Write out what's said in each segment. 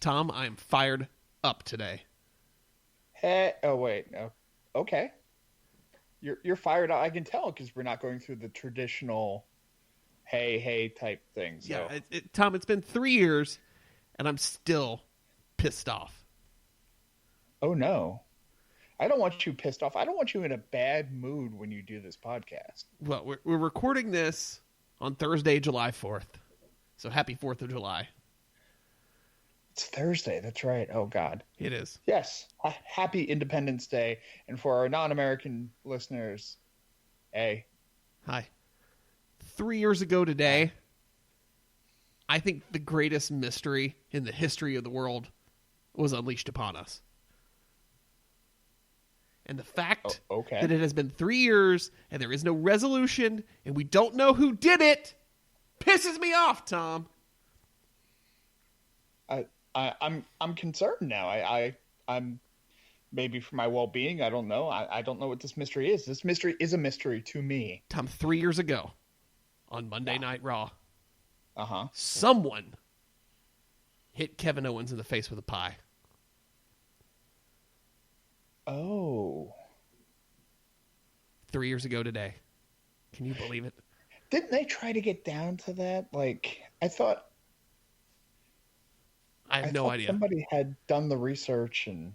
Tom, I am fired up today. Hey, oh wait, no, okay. You're fired up. I can tell because we're not going through the traditional, hey type thing. So. Yeah, Tom, it's been 3 years, and I'm still pissed off. Oh no, I don't want you pissed off. I don't want you in a bad mood when you do this podcast. Well, we're recording this on Thursday, July 4th. So happy 4th of July. It's Thursday. That's right. Oh, God. It is. Yes. Happy Independence Day. And for our non-American listeners, hey. Hi. 3 years ago today, I think the greatest mystery in the history of the world was unleashed upon us. And the fact that it has been 3 years and there is no resolution and we don't know who did it pisses me off, Tom. I'm concerned now. I'm maybe for my well-being. I don't know. I don't know what this mystery is. This mystery is a mystery to me. Tom, 3 years ago on Monday Night Raw, Uh-huh. someone hit Kevin Owens in the face with a pie. Oh. 3 years ago today. Can you believe it? Didn't they try to get down to that? Like, I thought no idea. Somebody had done the research and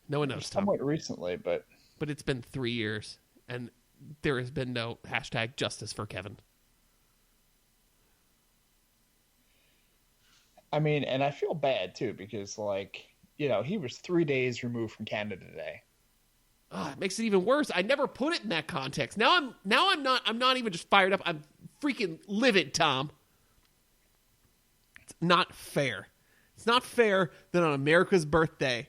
no one knows, Tom. Somewhat recently, but it's been 3 years, and there has been no hashtag justice for Kevin. I mean, and I feel bad too because, like, you know, he was 3 days removed from Canada Day. Oh, it makes it even worse. I never put it in that context. I'm not even just fired up. I'm freaking livid, Tom. It's not fair. It's not fair that on America's birthday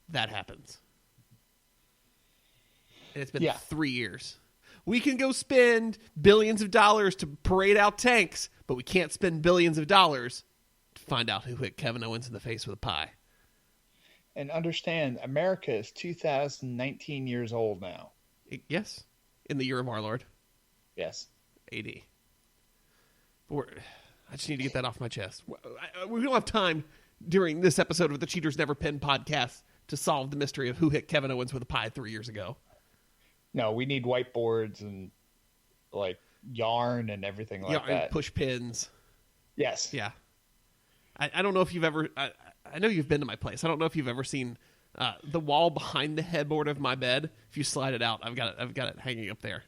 that happens. And it's been 3 years. We can go spend billions of dollars to parade out tanks, but we can't spend billions of dollars to find out who hit Kevin Owens in the face with a pie. And understand, America is 2019 years old now. Yes, in the year of our Lord. Yes. AD. I just need to get that off my chest. We don't have time during this episode of the Cheaters Never Pin podcast to solve the mystery of who hit Kevin Owens with a pie 3 years ago. No, we need whiteboards and, like, yarn and everything like that. Push pins. Yes. Yeah. I don't know if you've ever... I know you've been to my place. I don't know if you've ever seen the wall behind the headboard of my bed. If you slide it out, I've got it hanging up there.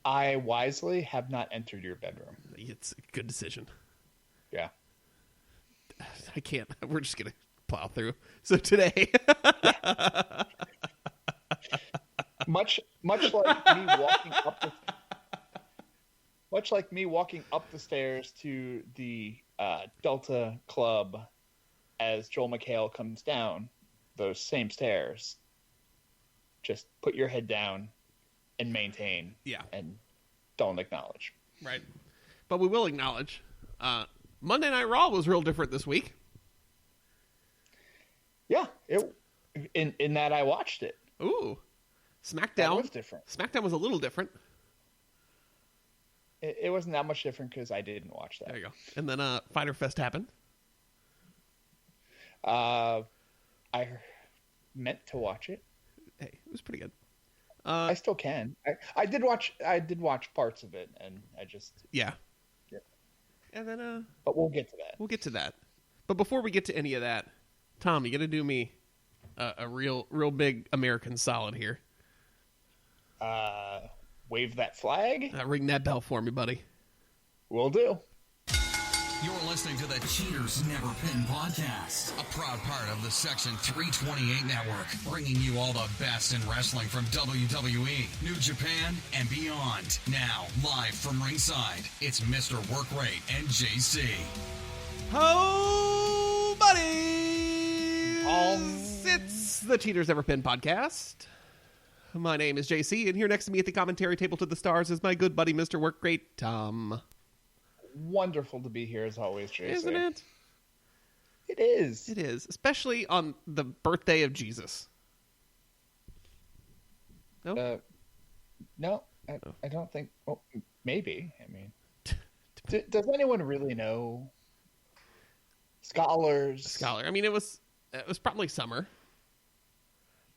I wisely have not entered your bedroom. It's a good decision. Yeah. I can't. We're just going to plow through. So today... Much like me walking up the... Much like me walking up the stairs to the Delta Club as Joel McHale comes down those same stairs, just put your head down and maintain. Yeah. And don't acknowledge. Right. But we will acknowledge Monday Night Raw was real different this week. Yeah. In that I watched it. Ooh. SmackDown. That was different. SmackDown was a little different. It wasn't that much different because I didn't watch that. There you go. And then Fyter Fest happened. I meant to watch it. Hey, it was pretty good. I still can. I did watch parts of it, and I just yeah. And then but we'll get to that. We'll get to that. But before we get to any of that, Tom, you got to do me a real big American solid here. Wave that flag. Ring that bell for me, buddy. Will do. You're listening to the Cheaters Never Pin podcast, a proud part of the Section 328 network, bringing you all the best in wrestling from WWE, New Japan, and beyond. Now, live from ringside, it's Mr. Workrate and JC. Oh, buddies! It's the Cheaters Never Pin podcast. My name is JC, and here next to me at the commentary table to the stars is my good buddy, Mr. Workrate, Tom. Wonderful to be here as always, JC. Isn't it? It is. It is, especially on the birthday of Jesus. No? No, I don't think... Well, maybe. I mean... does anyone really know? scholars. Scholar. I mean, it was probably summer,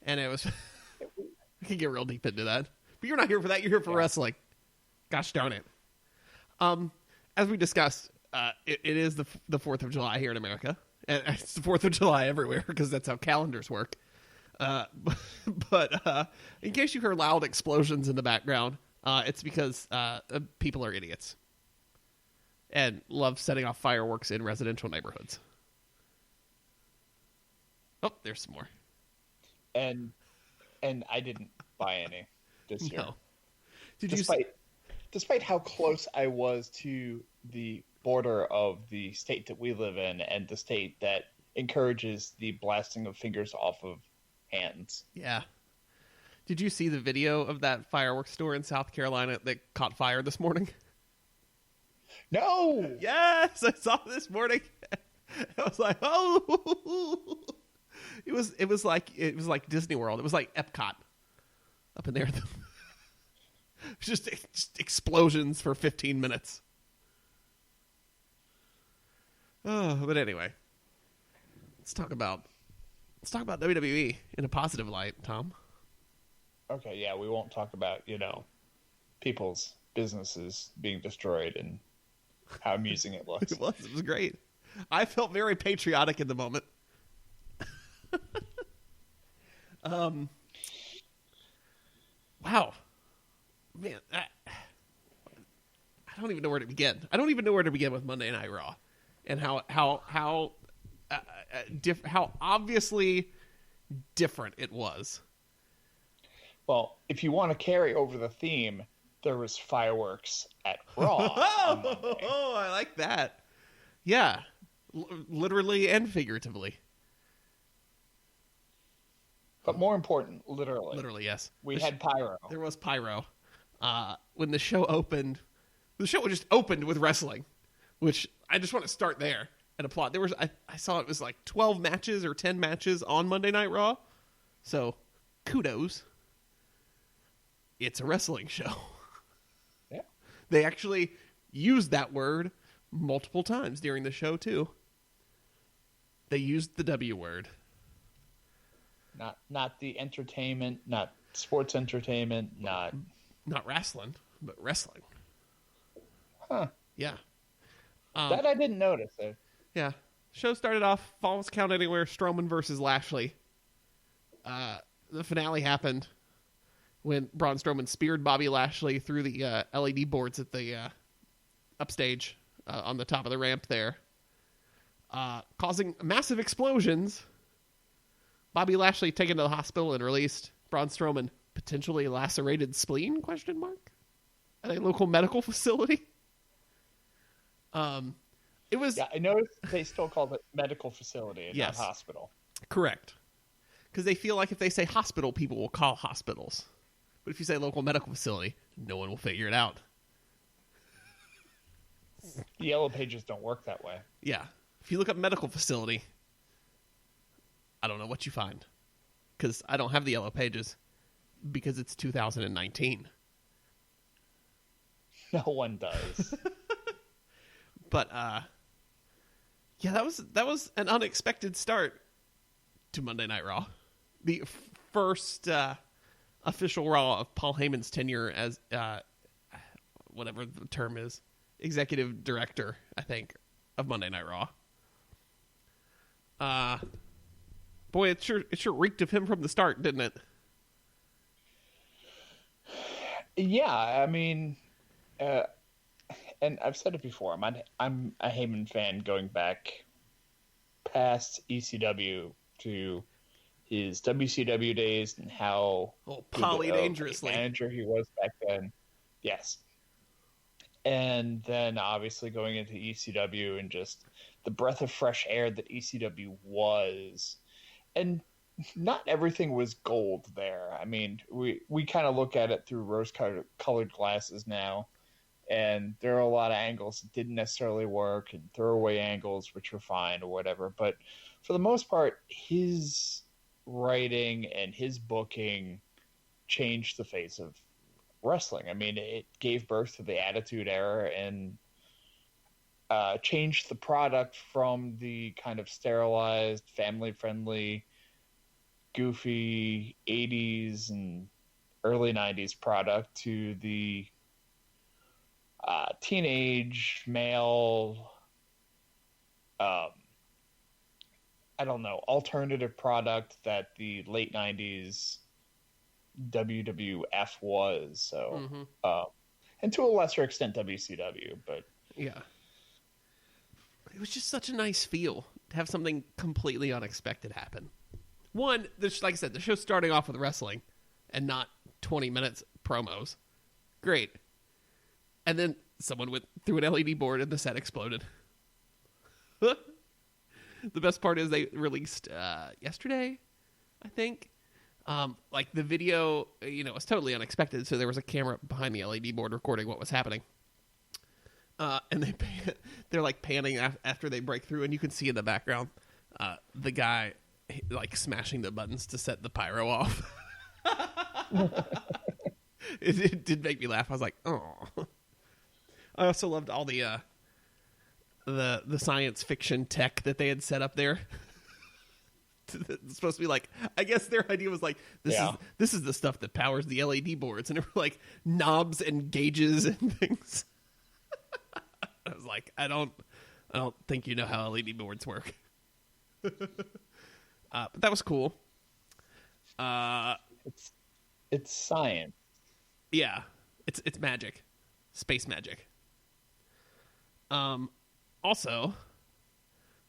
and it was. I can get real deep into that, but you're not here for that. You're here for wrestling. Gosh darn it. As we discussed, it is the 4th of July here in America, and it's the 4th of July everywhere because that's how calendars work. But in case you hear loud explosions in the background, it's because people are idiots and love setting off fireworks in residential neighborhoods. Oh, there's some more. And I didn't buy any this year. No. Despite how close I was to the border of the state that we live in and the state that encourages the blasting of fingers off of hands. Yeah. Did you see the video of that fireworks store in South Carolina that caught fire this morning? No. Yes, I saw it this morning. I was like, oh. It was like Disney World. It was like Epcot up in there. just explosions for 15 minutes. Oh, but anyway, let's talk about WWE in a positive light, Tom. Okay, yeah, we won't talk about, people's businesses being destroyed and how amusing it was. It was great. I felt very patriotic in the moment. Wow, man, I don't even know where to begin. I don't even know where to begin with Monday Night Raw, and how obviously different it was. Well, if you want to carry over the theme, there was fireworks at Raw. Oh, I like that. Yeah, literally and figuratively. But more important, literally. Literally, yes. We had pyro. There was pyro. When the show opened, the show just opened with wrestling, which I just want to start there and applaud. There was I saw it was like 12 matches or 10 matches on Monday Night Raw. So, kudos. It's a wrestling show. Yeah. They actually used that word multiple times during the show, too. They used the W word. Not the entertainment, not sports entertainment, not wrestling, but wrestling. Huh. Yeah. That I didn't notice. Yeah. Show started off, Falls Count Anywhere, Strowman versus Lashley. The finale happened when Braun Strowman speared Bobby Lashley through the LED boards at the upstage on the top of the ramp there, causing massive explosions. Bobby Lashley taken to the hospital and released. Braun Strowman potentially lacerated spleen? ? At a local medical facility. It was. Yeah, I noticed they still called it medical facility and not hospital. Correct. Because they feel like if they say hospital, people will call hospitals. But if you say local medical facility, no one will figure it out. The yellow pages don't work that way. Yeah. If you look up medical facility, I don't know what you find. Because I don't have the yellow pages. Because it's 2019. No one does. But, yeah, that was an unexpected start to Monday Night Raw. The first official Raw of Paul Heyman's tenure as, whatever the term is, executive director, I think, of Monday Night Raw. Boy, it sure reeked of him from the start, didn't it? Yeah, I mean, and I've said it before. I'm a Heyman fan going back past ECW to his WCW days and how polydangerously manager he was back then. Yes, and then obviously going into ECW and just the breath of fresh air that ECW was. And not everything was gold there. I mean, we kind of look at it through rose-colored glasses now, and there are a lot of angles that didn't necessarily work, and throwaway angles, which were fine or whatever. But for the most part, his writing and his booking changed the face of wrestling. I mean, it gave birth to the Attitude Era, and changed the product from the kind of sterilized, family-friendly, goofy 80s and early 90s product to the teenage male, I don't know, alternative product that the late 90s WWF was. So, and to a lesser extent WCW, but yeah, it was just such a nice feel to have something completely unexpected happen. One, like I said, the show's starting off with wrestling and not 20 minutes promos. Great. And then someone went through an LED board and the set exploded. The best part is they released yesterday, I think. Like the video, was totally unexpected. So there was a camera behind the LED board recording what was happening. And they're like panning after they break through, and you can see in the background the guy like smashing the buttons to set the pyro off. It did make me laugh. I was like, oh. I also loved all the science fiction tech that they had set up there. It's supposed to be like, I guess their idea was like, this is the stuff that powers the LED boards, and it were like knobs and gauges and things. I was like, I don't think you know how LED boards work. But that was cool. It's science. Yeah, it's magic, space magic. Also,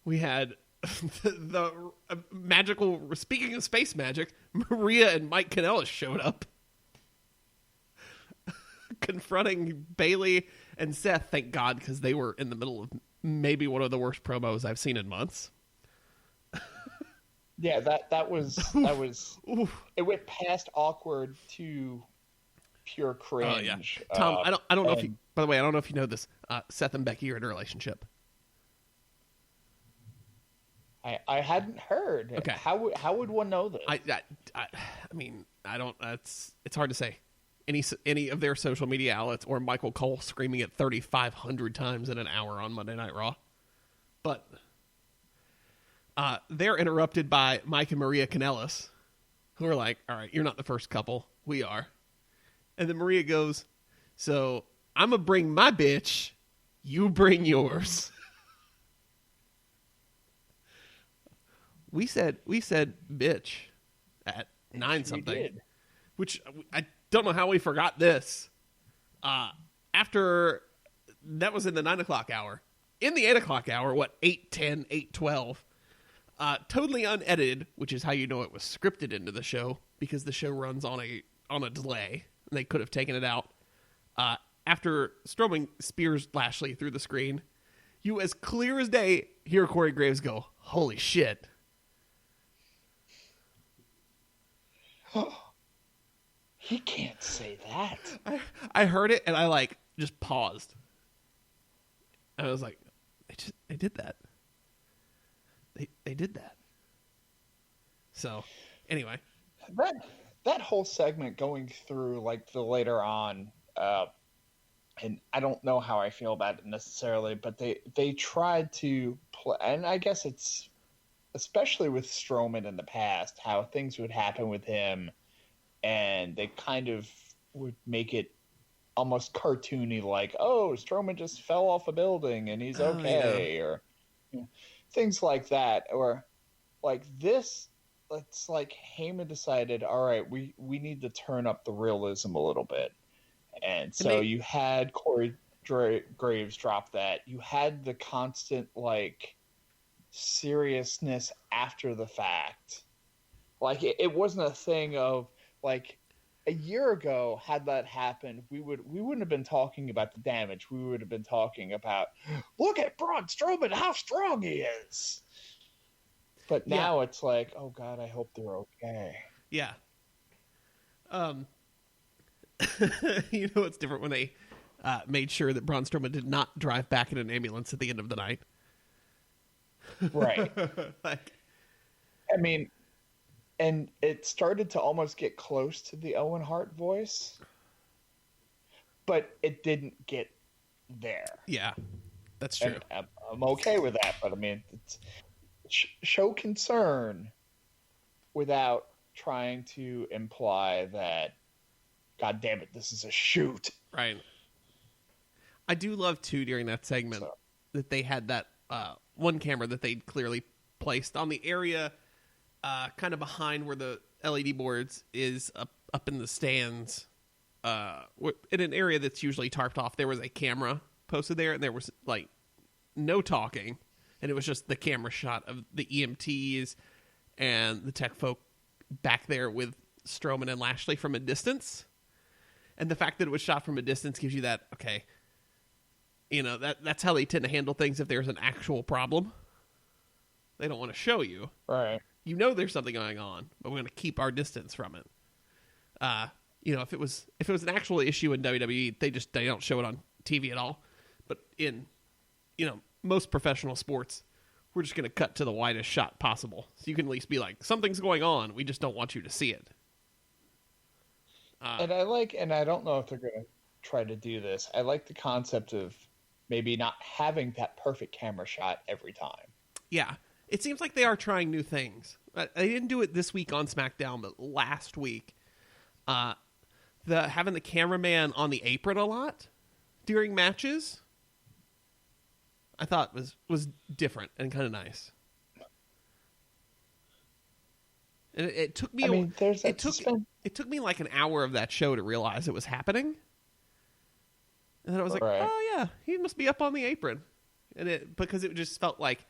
we had the magical. Speaking of space magic, Maria and Mike Kanellis showed up, confronting Bailey and Seth. Thank God, because they were in the middle of maybe one of the worst promos I've seen in months. Yeah, that was it went past awkward to pure cringe. Oh, yeah. Tom, I don't know if you, by the way, I don't know if you know this. Seth and Becky are in a relationship. I hadn't heard. Okay. How would one know this? I mean, I don't. It's hard to say. Any of their social media outlets or Michael Cole screaming it 3,500 times in an hour on Monday Night Raw, but they're interrupted by Mike and Maria Kanellis, who are like, "All right, you're not the first couple. We are." And then Maria goes, "So I'm gonna bring my bitch. You bring yours." We said bitch at 9 something, which I don't know how we forgot this. After that was in the 9 o'clock hour. In the 8 o'clock hour, 8:10, 8:12, totally unedited, which is how you know it was scripted into the show, because the show runs on a delay, and they could have taken it out. After Strowman spears Lashley through the screen, you as clear as day hear Corey Graves go, "Holy shit." He can't say that. I heard it and I just paused. I was like, they did that. They did that. So, anyway, that whole segment going through the later on, and I don't know how I feel about it necessarily, but they tried to play, and I guess it's especially with Strowman in the past, how things would happen with him, and they kind of would make it almost cartoony, like, oh, Strowman just fell off a building and he's okay, or things like that. Or like this, it's like Heyman decided, all right, we need to turn up the realism a little bit. And so you had Corey Graves drop that. You had the constant, seriousness after the fact. It wasn't a thing of, a year ago, had that happened, we wouldn't have been talking about the damage. We would have been talking about, look at Braun Strowman, how strong he is. But now it's like, oh God, I hope they're okay. Yeah. You know what's different when they made sure that Braun Strowman did not drive back in an ambulance at the end of the night. Right. I mean, and it started to almost get close to the Owen Hart voice, but it didn't get there. Yeah. That's true. And I'm okay with that, but I mean, it's, show concern without trying to imply that, God damn it, this is a shoot. Right. I do love, too, during that segment that they had that one camera that they clearly placed on the area kind of behind where the LED boards is up in the stands. In an area that's usually tarped off, there was a camera posted there, and there was, like, no talking. And it was just the camera shot of the EMTs and the tech folk back there with Strowman and Lashley from a distance. And the fact that it was shot from a distance gives you that, okay, that's how they tend to handle things if there's an actual problem. They don't want to show you. Right. There's something going on, but we're going to keep our distance from it. If it was an actual issue in WWE, they don't show it on TV at all. But in, most professional sports, we're just going to cut to the widest shot possible. So you can at least be like, something's going on. We just don't want you to see it. And I don't know if they're going to try to do this. I like the concept of maybe not having that perfect camera shot every time. Yeah. It seems like they are trying new things. They didn't do it this week on SmackDown, but last week, having the cameraman on the apron a lot during matches, I thought was different and kind of nice. And it took me. It took me like an hour of that show to realize it was happening. And then I was like, oh yeah, he must be up on the apron. And because it just felt like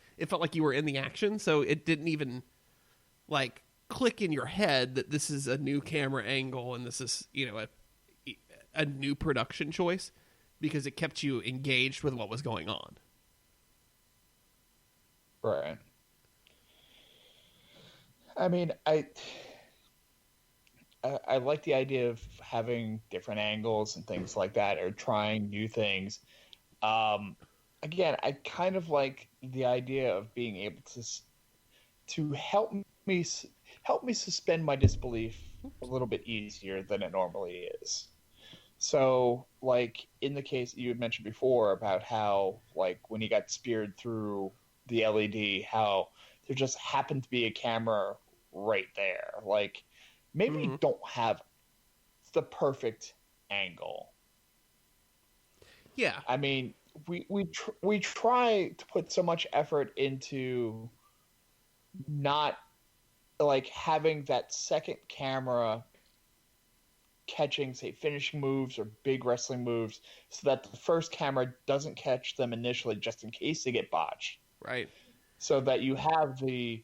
you were in the action, so it didn't even like click in your head that this is a new camera angle and this is, a new production choice, because it kept you engaged with what was going on. Right. I mean, I like the idea of having different angles and things like that, or trying new things. Again, I kind of like the idea of being able to help me suspend my disbelief a little bit easier than it normally is. So, like, in the case you had mentioned before about how, like, when he got speared through the LED, how there just happened to be a camera right there. Like, maybe you don't have the perfect angle. Yeah. I mean, we try to put so much effort into not, like, having that second camera catching, say, finishing moves or big wrestling moves, so that the first camera doesn't catch them initially just in case they get botched. Right. So that you have the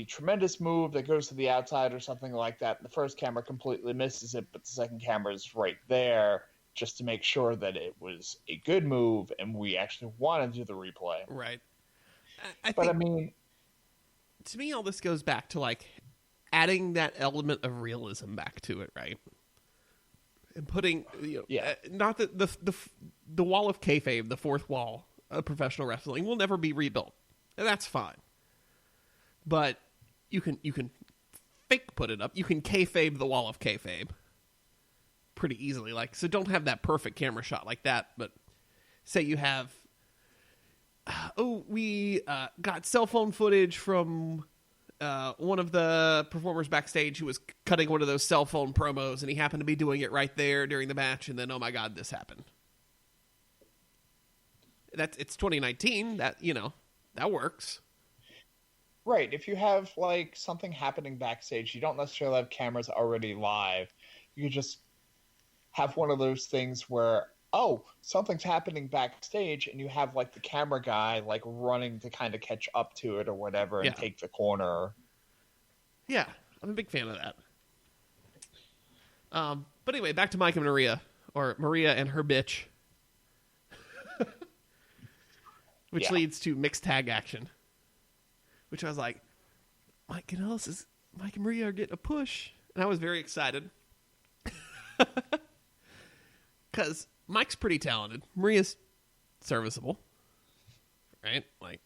tremendous move that goes to the outside or something like that. The first camera completely misses it, but the second camera is right there just to make sure that it was a good move and we actually want to do the replay. Right. I mean, to me, all this goes back to, like, adding that element of realism back to it, right? And putting, not that the wall of kayfabe, the fourth wall of professional wrestling, will never be rebuilt, and that's fine. But you can fake put it up. You can kayfabe the wall of kayfabe pretty easily. Like, so don't have that perfect camera shot like that. But say you have, we got cell phone footage from one of the performers backstage who was cutting one of those cell phone promos, and he happened to be doing it right there during the match. And then, oh my God, this happened. It's 2019. That works. Right. If you have, like, something happening backstage, you don't necessarily have cameras already live. You could just have one of those things where, something's happening backstage, and you have, like, the camera guy, like, running to kind of catch up to it or whatever and take the corner. Yeah, I'm a big fan of that. But anyway, back to Mike and Maria, or Maria and her bitch. Which leads to mixed tag action. Which I was like, Mike and Maria are getting a push. And I was very excited. Because Mike's pretty talented. Maria's serviceable. Right? Like,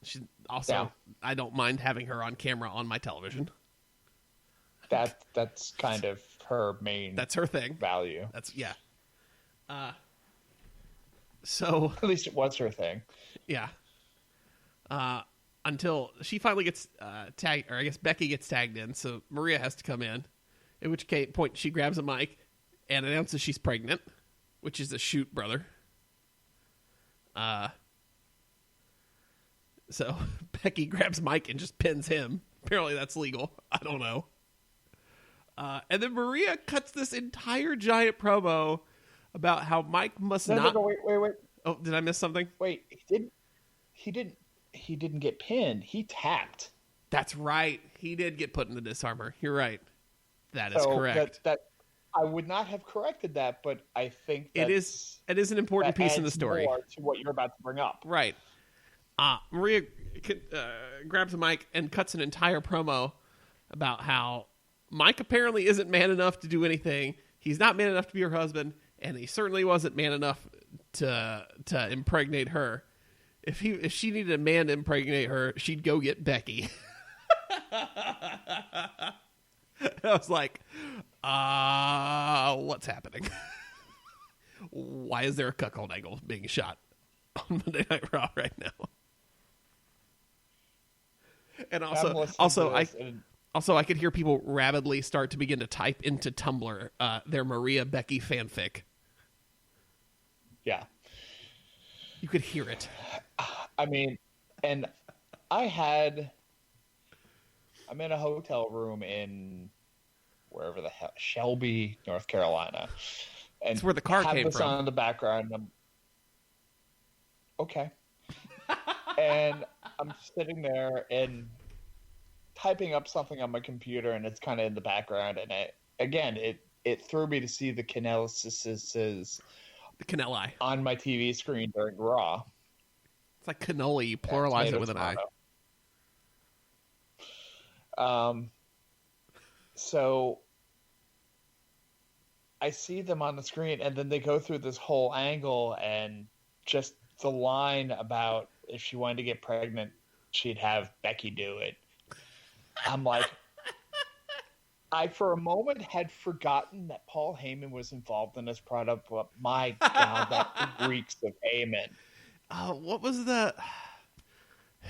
she also, I don't mind having her on camera on my television. That's kind of her main That's her thing. value. So At least it was her thing. yeah. Until she finally gets tagged, or I guess Becky gets tagged in, so Maria has to come in. At which point she grabs a mic and announces she's pregnant, which is a shoot, brother. So Becky grabs Mike and just pins him. Apparently that's legal. I don't know. And then Maria cuts this entire giant promo about how Mike must not. No, wait. Oh, did I miss something? Wait, he didn't get pinned. He tapped. That's right. He did get put in the disarmor. You're right. That is correct. That I would not have corrected that, but I think it is an important piece in the story. More to what you're about to bring up. Right. Maria grabs a mic and cuts an entire promo about how Mike apparently isn't man enough to do anything. He's not man enough to be her husband, and he certainly wasn't man enough to impregnate her. If she needed a man to impregnate her, she'd go get Becky. I was like, what's happening? Why is there a cuckold angle being shot on Monday Night Raw right now? And also I could hear people rapidly start to begin to type into Tumblr their Maria Becky fanfic. Yeah. You could hear it. I mean, and I'm in a hotel room in wherever the hell, Shelby, North Carolina. And it's where the car came this from. On in the background. Okay. And I'm sitting there and typing up something on my computer, and it's kind of in the background. And it threw me to see the Canellises. The Canelli. On my TV screen during Raw. It's like cannoli. You pluralize it with an I. So I see them on the screen, and then they go through this whole angle, and just the line about if she wanted to get pregnant, she'd have Becky do it. I'm like, I for a moment had forgotten that Paul Heyman was involved in this product, but my God, that reeks of Heyman. What was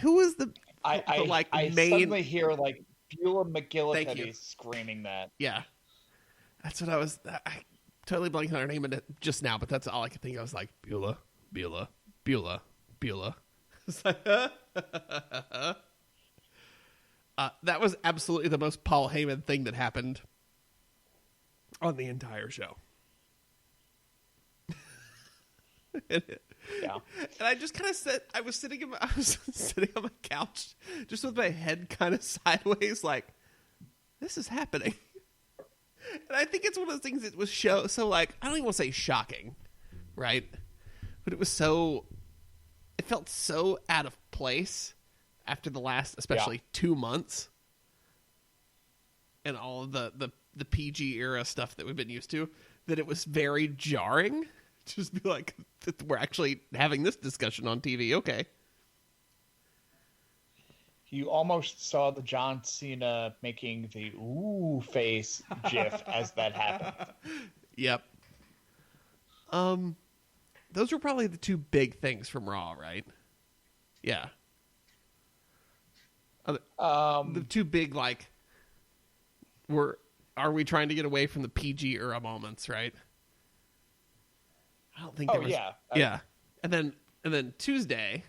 who was the I main... suddenly hear like Beulah McGillicuddy screaming that. Yeah. That's what I totally blanked on her name just now, but that's all I could think of. I was like, Beulah. It's like, that was absolutely the most Paul Heyman thing that happened on the entire show. Yeah. And I just kind of I was sitting on my couch just with my head kind of sideways like, this is happening. And I think it's one of those things that was so like, I don't even want to say shocking, right? But it felt so out of place after the last, especially 2 months, and all of the PG era stuff that we've been used to, that it was very jarring. Just be like, we're actually having this discussion on TV. Okay. You almost saw the John Cena making the ooh face gif as that happened. Yep. Those were probably the two big things from Raw, right? Yeah. The two big, like, are we trying to get away from the PG era moments, right? I don't think there was... yeah. Yeah. And then Tuesday,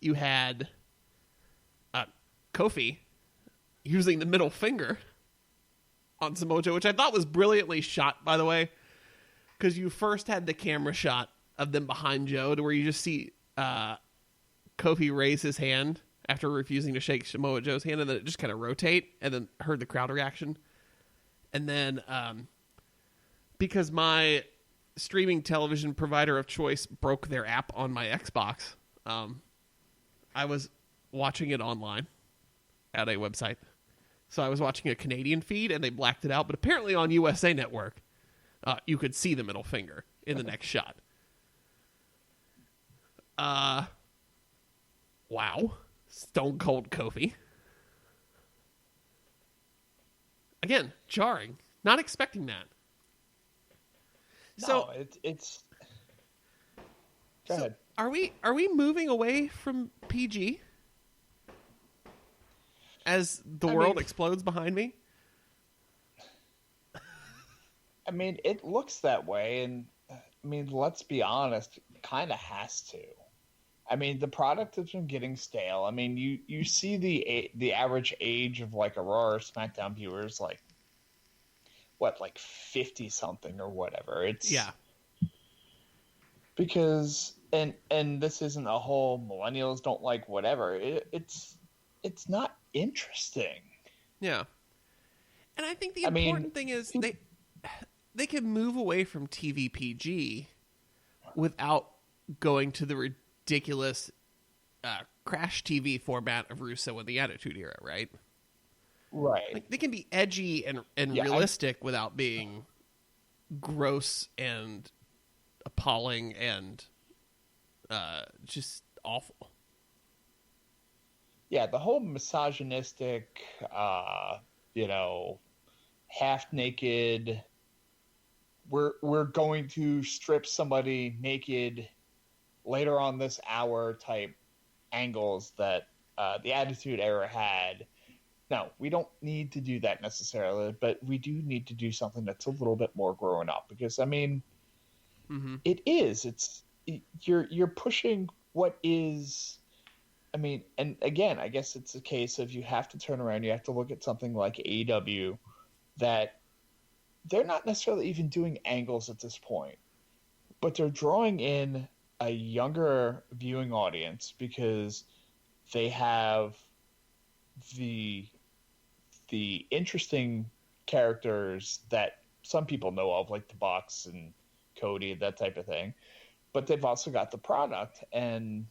you had Kofi using the middle finger on Samoa Joe, which I thought was brilliantly shot, by the way, because you first had the camera shot of them behind Joe to where you just see Kofi raise his hand after refusing to shake Samoa Joe's hand, and then it just kind of rotate, and then heard the crowd reaction. And then because my streaming television provider of choice broke their app on my Xbox, I was watching it online at a website. So I was watching a Canadian feed, and they blacked it out. But apparently on USA Network, you could see the middle finger in the next shot. Wow. Stone Cold Kofi. Again, jarring. Not expecting that. No, it's Go ahead. Are we moving away from PG as the world explodes behind me? I mean, it looks that way, and I mean, let's be honest, it kind of has to. I mean, the product has been getting stale. I mean, you see the average age of like a Raw or SmackDown viewers like 50 something or whatever. It's because and this isn't a whole millennials don't like whatever. It's not interesting. Yeah. And I think the important thing is they can move away from TV PG without going to the ridiculous crash TV format of Russo in the Attitude Era, right? Right. Like, they can be edgy and realistic without being gross and appalling and just awful. Yeah, the whole misogynistic, half naked. We're going to strip somebody naked later on this hour type angles that the Attitude Era had. No, we don't need to do that necessarily, but we do need to do something that's a little bit more grown up because, I mean, it is. You're pushing what is. I mean, and again, I guess it's a case of you have to turn around. You have to look at something like AEW that they're not necessarily even doing angles at this point, but they're drawing in a younger viewing audience because they have the interesting characters that some people know of, like the Bucks and Cody, that type of thing. But they've also got the product, and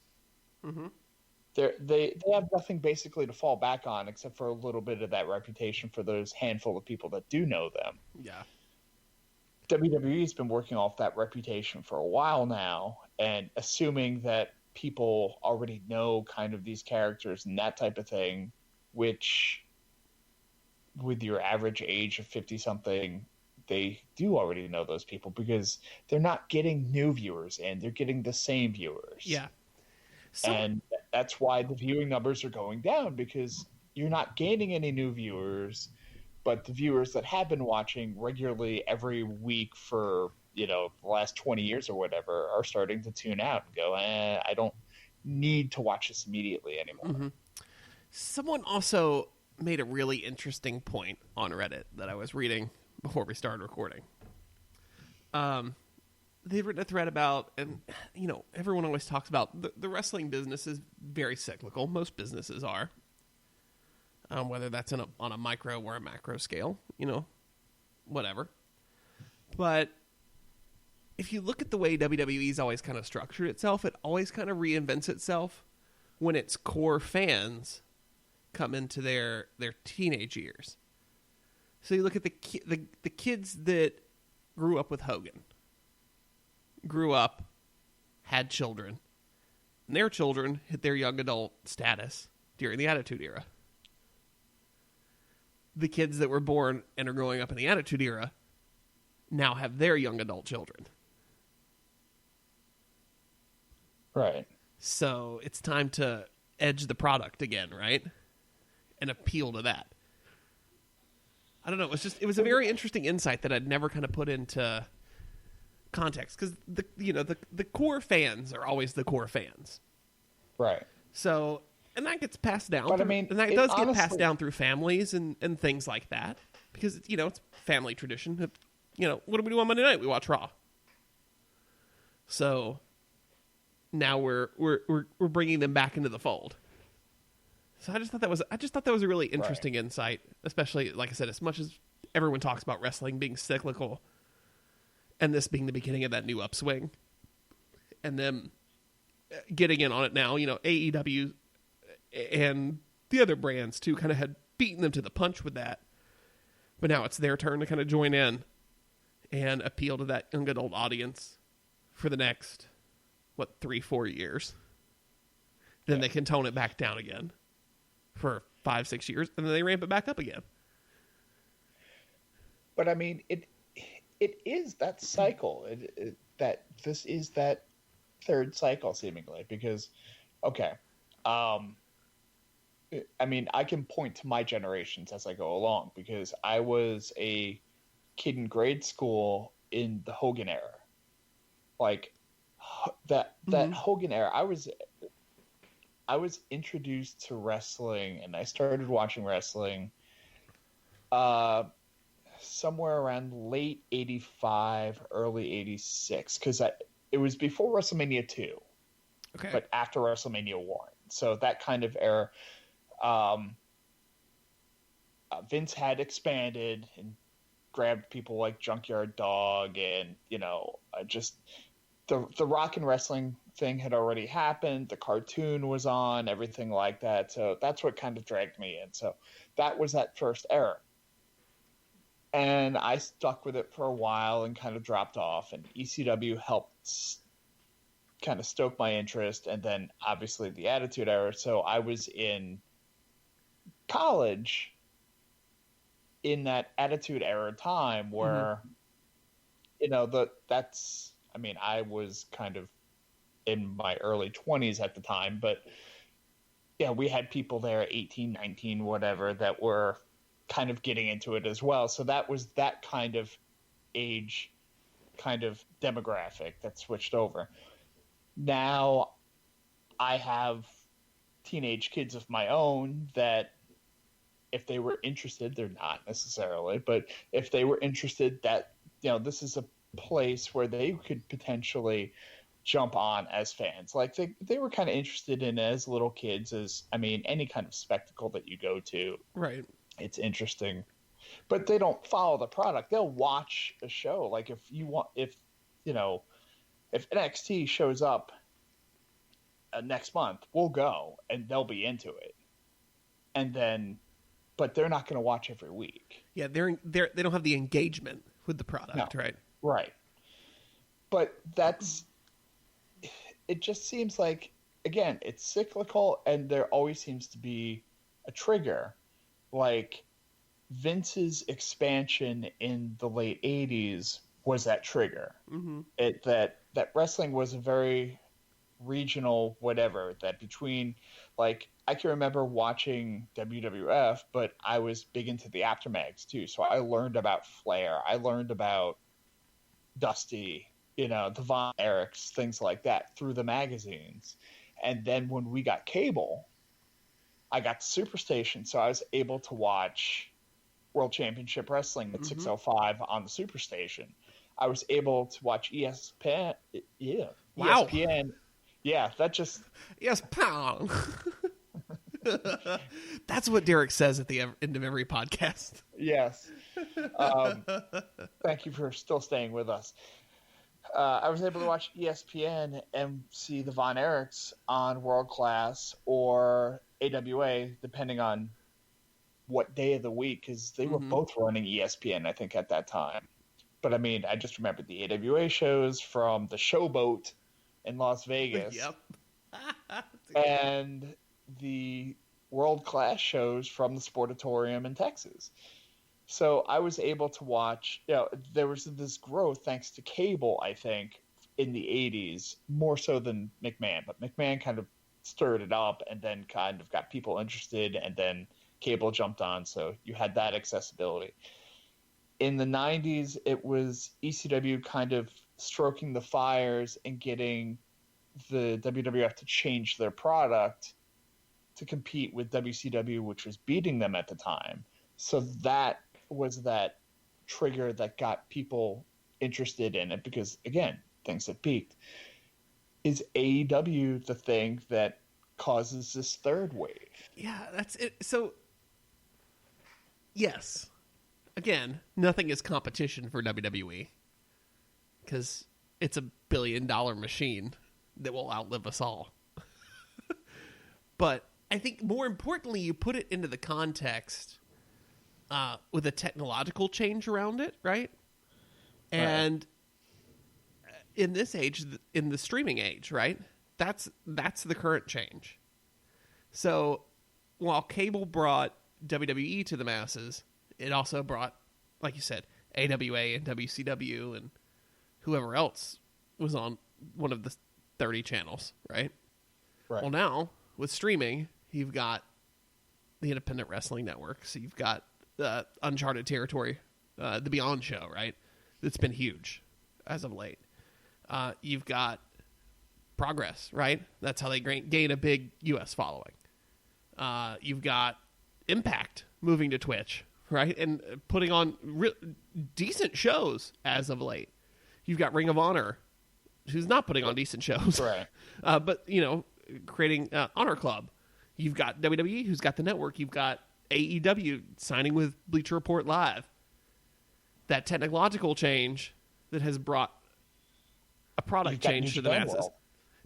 they have nothing basically to fall back on except for a little bit of that reputation for those handful of people that do know them. Yeah. WWE's been working off that reputation for a while now, and assuming that people already know kind of these characters and that type of thing, which with your average age of 50-something, they do already know those people because they're not getting new viewers in. They're getting the same viewers. Yeah. And that's why the viewing numbers are going down because you're not gaining any new viewers, but the viewers that have been watching regularly every week for, the last 20 years or whatever are starting to tune out and go, I don't need to watch this immediately anymore. Someone also made a really interesting point on Reddit that I was reading before we started recording. They've written a thread about, and everyone always talks about the wrestling business is very cyclical. Most businesses are, whether that's on a micro or a macro scale, whatever. But if you look at the way WWE's always kind of structured itself, it always kind of reinvents itself when its core fans come into their teenage years. So you look at the kids that grew up with Hogan, grew up, had children, and their children hit their young adult status during the Attitude Era. The kids that were born and are growing up in the Attitude Era now have their young adult children. Right. So it's time to edge the product again, right? And appeal to that. I don't know. It was a very interesting insight that I'd never kind of put into context because the core fans are always the core fans. Right. So, and that gets passed down. But, and that does get passed down through families and things like that because it's family tradition. What do we do on Monday night? We watch Raw. So now we're bringing them back into the fold. So I just thought that was a really interesting insight, especially, like I said, as much as everyone talks about wrestling being cyclical and this being the beginning of that new upswing and them getting in on it now, AEW and the other brands too kind of had beaten them to the punch with that. But now it's their turn to kind of join in and appeal to that young adult audience for the next, 3-4 years. Then they can tone it back down again for 5-6 years, and then they ramp it back up again. But I mean, it is that cycle. That this is that third cycle seemingly, because okay, I mean, I can point to my generations as I go along, because I was a kid in grade school in the Hogan era. Like that Hogan era, I was introduced to wrestling, and I started watching wrestling somewhere around late 85, early 86, because it was before WrestleMania 2, Okay. but after WrestleMania 1. So that kind of era. Vince had expanded and grabbed people like Junkyard Dog, and just the Rock and Wrestling thing had already happened. The cartoon was on, everything like that. So that's what kind of dragged me in. So that was that first era. And I stuck with it for a while and kind of dropped off. And ECW helped kind of stoke my interest. And then obviously the Attitude Era. So I was in college in that Attitude Era time where, I was kind of in my early 20s at the time, but yeah, we had people there 18, 19, whatever, that were kind of getting into it as well. So that was that kind of age, kind of demographic that switched over. Now I have teenage kids of my own that if they were interested, they're not necessarily, but if they were interested, that, this is a place where they could potentially jump on as fans. Like they were kind of interested in, as little kids, as, any kind of spectacle that you go to. Right. It's interesting, but they don't follow the product. They'll watch a show. Like if NXT shows up next month, we'll go and they'll be into it. And then, but they're not going to watch every week. Yeah. They don't have the engagement with the product. No. Right. Right. But it just seems like, again, it's cyclical, and there always seems to be a trigger. Like Vince's expansion in the late 80s was that trigger. Mm-hmm. That wrestling was a very regional whatever, that between, like, I can remember watching WWF, but I was big into the aftermags too. So I learned about Flair. I learned about Dusty, the Von Erichs, things like that through the magazines. And then when we got cable, I got Superstation, so I was able to watch World Championship Wrestling at 6:05 on the Superstation. I was able to watch ESPN. Yeah. Wow. ESPN. Yeah, that just... Yes, pound. That's what Derek says at the end of every podcast. Yes. Thank you for still staying with us. I was able to watch ESPN and see the Von Erichs on World Class or AWA, depending on what day of the week, because they were both running ESPN, I think, at that time. But I just remember the AWA shows from the Showboat in Las Vegas. Yep. And the World Class shows from the Sportatorium in Texas. So I was able to watch, there was this growth thanks to cable, I think, in the 80s, more so than McMahon. But McMahon kind of stirred it up and then kind of got people interested, and then cable jumped on. So you had that accessibility. In the 90s, it was ECW kind of stroking the fires and getting the WWF to change their product to compete with WCW, which was beating them at the time. So that was that trigger that got people interested in it, because, again, things have peaked. Is AEW the thing that causes this third wave? Yeah, that's it. So, yes. Again, nothing is competition for WWE, because it's $1 billion machine that will outlive us all. But I think more importantly, you put it into the context with a technological change around it, right? And in this age, in the streaming age, right? That's the current change. So while cable brought WWE to the masses, it also brought, like you said, AWA and WCW and whoever else was on one of the 30 channels, right? Right. Well, now with streaming, you've got the Independent Wrestling Network. So you've got Uncharted Territory, the Beyond show, right? That's been huge as of late. You've got Progress, right? That's how they gain a big U.S. following. You've got Impact moving to Twitch, right? And putting on decent shows as of late. You've got Ring of Honor, who's not putting on decent shows. Right. But, creating Honor Club. You've got WWE, who's got the network. You've got AEW signing with Bleacher Report Live. That technological change that has brought a product change to the masses. World.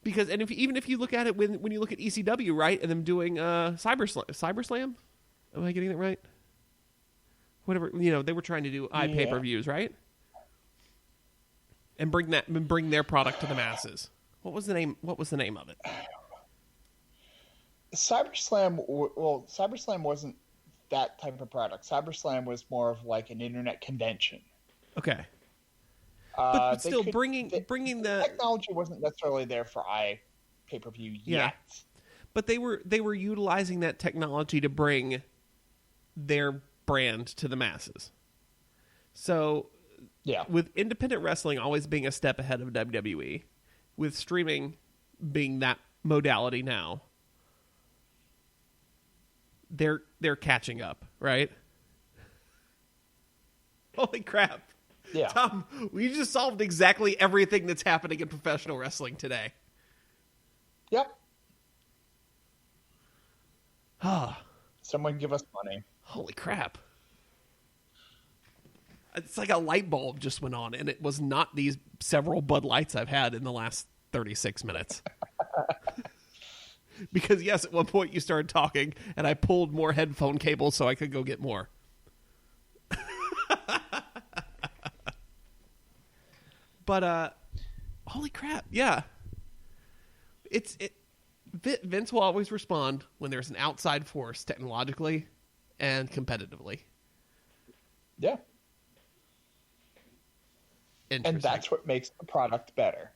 Because, and even if you look at it when you look at ECW, right, and them doing Cyberslam, am I getting that right? Whatever, they were trying to do pay-per-views, right? And bring their product to the masses. What was the name of it? Cyberslam wasn't that type of product. Cyberslam was more of like an internet convention. Okay. But still, bringing the technology wasn't necessarily there for pay-per-view yet. But they were utilizing that technology to bring their brand to the masses. So, with independent wrestling always being a step ahead of WWE, with streaming being that modality now, they're catching up, right? Holy crap. Yeah. Tom, we just solved exactly everything that's happening in professional wrestling today. Yep. Ah. Someone give us money. Holy crap. It's like a light bulb just went on, and it was not these several Bud Lights I've had in the last 36 minutes. Because, yes, at one point you started talking, and I pulled more headphone cables so I could go get more. But, holy crap, yeah. Vince will always respond when there's an outside force technologically and competitively. Yeah. And that's what makes the product better.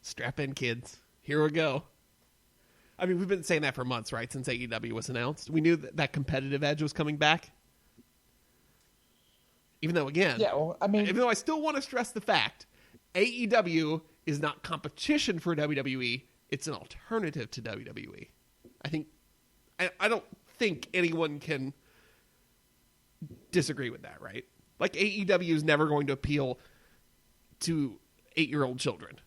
Strap in, kids. Here we go. I mean, we've been saying that for months, right? Since AEW was announced. We knew that competitive edge was coming back. Even though, again, even though I still want to stress the fact, AEW is not competition for WWE. It's an alternative to WWE. I don't think anyone can disagree with that, right? Like, AEW is never going to appeal to 8-year-old children.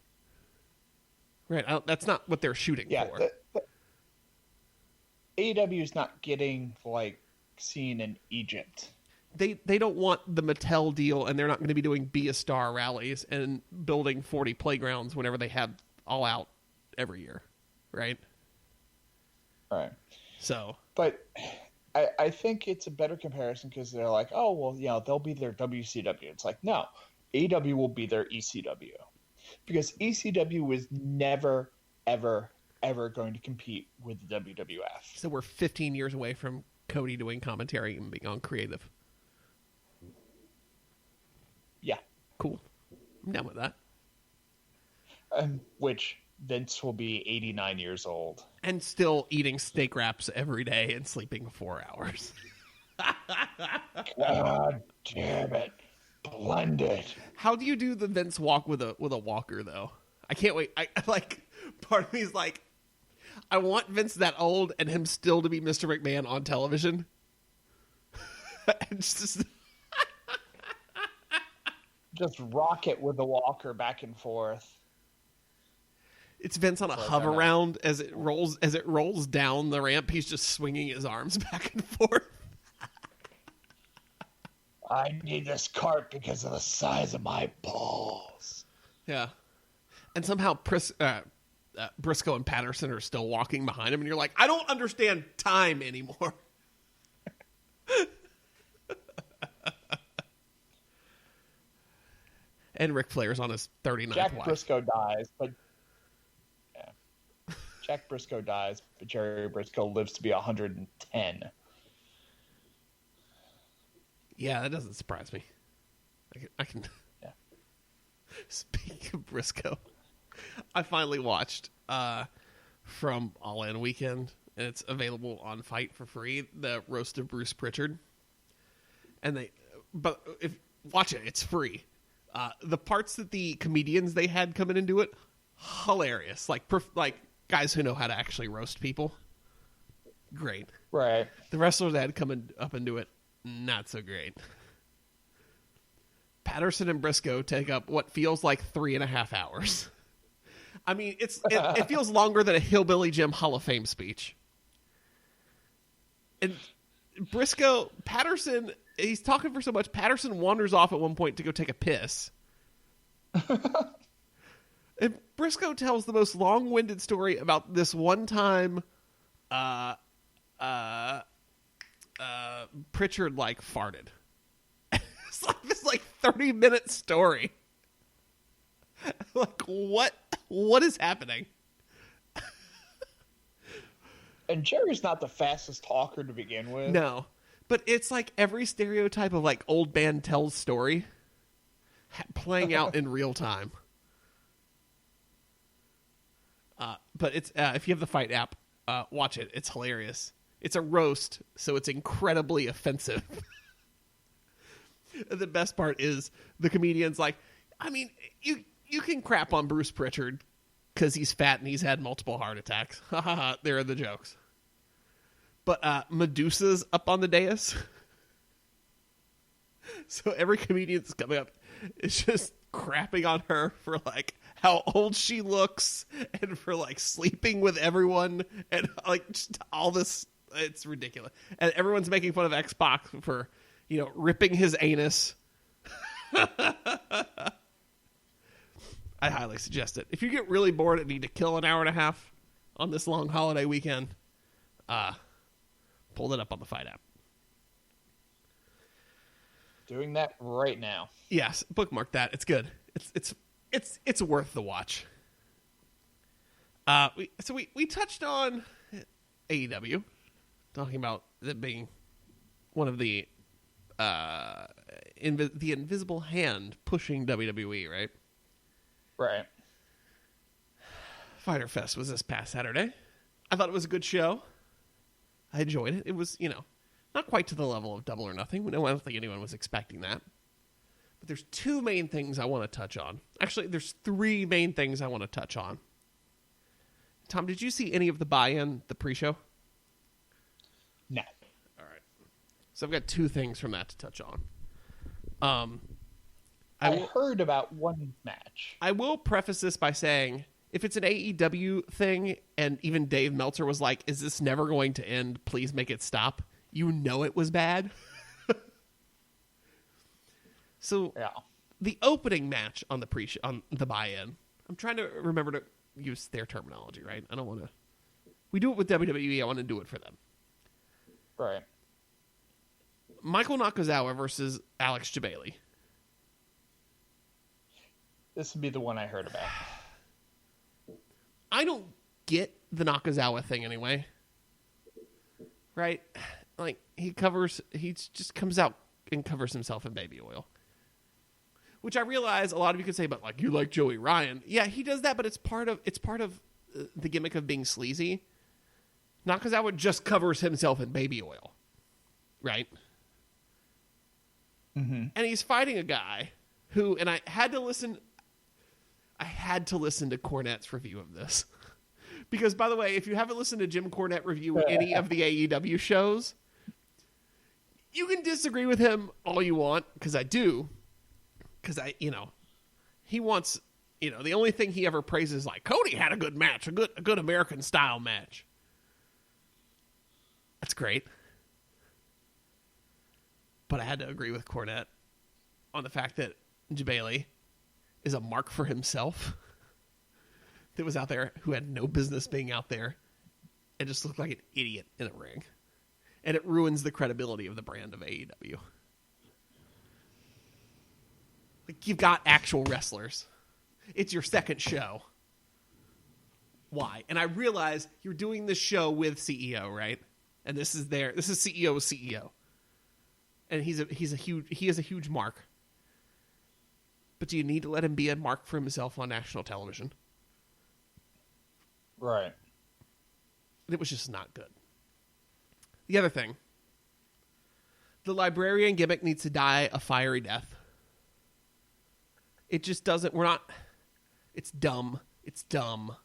Right? That's not what they're shooting for. AEW is not getting, seen in Egypt. They don't want the Mattel deal, and they're not going to be doing Be a Star rallies and building 40 playgrounds whenever they have All Out every year, right? Right. So, but I think it's a better comparison because they're like, oh, well, they'll be their WCW. It's like, no, AEW will be their ECW because ECW was never, ever, ever going to compete with the WWF. So we're 15 years away from Cody doing commentary and being on creative. Yeah. Cool. I'm down with that. Which Vince will be 89 years old. And still eating steak wraps every day and sleeping 4 hours. God damn it. Blended. How do you do the Vince walk with a walker, though? I can't wait. Part of me is like, I want Vince that old and him still to be Mr. McMahon on television. Just rock it with the walker back and forth. It's Vince on a hover round as it rolls down the ramp. He's just swinging his arms back and forth. I need this cart because of the size of my balls. Yeah, and somehow Briscoe and Patterson are still walking behind him, and you're like, I don't understand time anymore. And Ric Flair's on his 39th Jack wife. Briscoe dies, but Jack Briscoe dies, but Jerry Briscoe lives to be 110. Yeah, that doesn't surprise me. I can. Yeah. Speaking of Briscoe, I finally watched from All In Weekend, and it's available on Fight for free, the roast of Bruce Pritchard. Watch it, it's free. The parts that the comedians they had coming into it, hilarious. Like guys who know how to actually roast people. Great. Right. The wrestlers that had coming up into it, not so great. Patterson and Briscoe take up what feels like 3.5 hours. I mean, it feels longer than a Hillbilly Jim Hall of Fame speech. And Patterson, he's talking for so much. Patterson wanders off at one point to go take a piss. And Briscoe tells the most long-winded story about this one time Pritchard farted. It's like this 30-minute story. What is happening? And Jerry's not the fastest talker to begin with. No, but it's like every stereotype of old man tells story playing out in real time. But it's if you have the Fight app, watch it. It's hilarious. It's a roast, so it's incredibly offensive. The best part is the comedian's you can crap on Bruce Pritchard because he's fat and he's had multiple heart attacks. Ha ha ha, there are the jokes. But Medusa's up on the dais. So every comedian that's coming up is just crapping on her for how old she looks and for sleeping with everyone and just all this. It's ridiculous. And everyone's making fun of X-Pac for, ripping his anus. I highly suggest it. If you get really bored and need to kill an hour and a half on this long holiday weekend, pull it up on the Fight app. Doing that right now. Yes, bookmark that. It's good. It's worth the watch. We touched on AEW, talking about it being one of the invisible hand pushing WWE, right? Right. Fyter Fest was this past Saturday. I thought it was a good show. I enjoyed it. It was, not quite to the level of Double or Nothing. No, I don't think anyone was expecting that. But there's two main things I want to touch on. Actually, there's three main things I want to touch on. Tom, did you see any of the buy-in, the pre-show? No. All right. So I've got two things from that to touch on. I heard about one match. I will preface this by saying, if it's an AEW thing, and even Dave Meltzer was like, is this never going to end? Please make it stop. You know it was bad. So, yeah. The opening match on the buy-in, I'm trying to remember to use their terminology, right? I don't want to... We do it with WWE, I want to do it for them. Right. Michael Nakazawa versus Alex Jabali. This would be the one I heard about. I don't get the Nakazawa thing anyway. Right? He just comes out and covers himself in baby oil. Which I realize a lot of you could say, but you like Joey Ryan. Yeah, he does that, but it's part of the gimmick of being sleazy. Nakazawa just covers himself in baby oil. Right? Mm-hmm. And he's fighting a guy who, and I had to listen to Cornette's review of this. Because, by the way, if you haven't listened to Jim Cornette review any of the AEW shows, you can disagree with him all you want, because I do. Because he wants, the only thing he ever praises is Cody had a good match, a good American style match. That's great. But I had to agree with Cornette on the fact that Jabali is a mark for himself that was out there who had no business being out there and just looked like an idiot in a ring. And it ruins the credibility of the brand of AEW. You've got actual wrestlers. It's your second show. Why? And I realize you're doing this show with CEO, right? And this is CEO's CEO. And he is a huge mark. But do you need to let him be a mark for himself on national television? Right. It was just not good. The other thing, the librarian gimmick needs to die a fiery death. It just doesn't. It's dumb. It's dumb.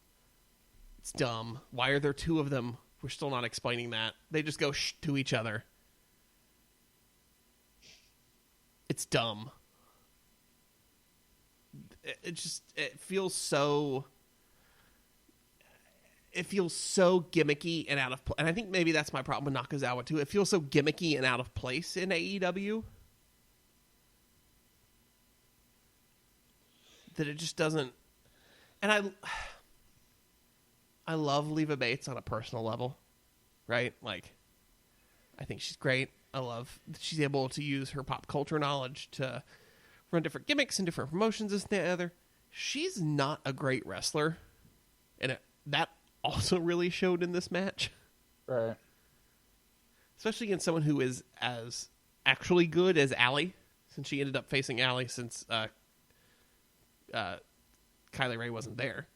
It's dumb. Why are there two of them? We're still not explaining that. They just go shh to each other. It's dumb. It feels so gimmicky and out of place. And I think maybe that's my problem with Nakazawa too. It feels so gimmicky and out of place in AEW that it just doesn't. And I love Leva Bates on a personal level, right? Like, I think she's great. I love that she's able to use her pop culture knowledge to run different gimmicks and different promotions, this and that and the other. She's not a great wrestler, and that also really showed in this match. Right. Especially against someone who is as actually good as Allie, since she ended up facing Allie since Kylie Ray wasn't there.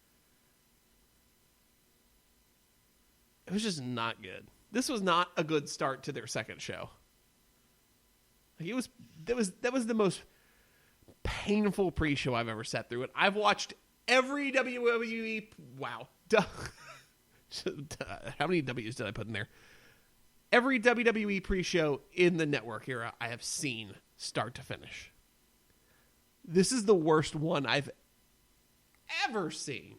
It was just not good. This was not a good start to their second show. Like that was the most painful pre-show I've ever sat through. And I've watched every WWE. Wow. How many W's did I put in there? Every WWE pre-show in the network era I have seen start to finish. This is the worst one I've ever seen.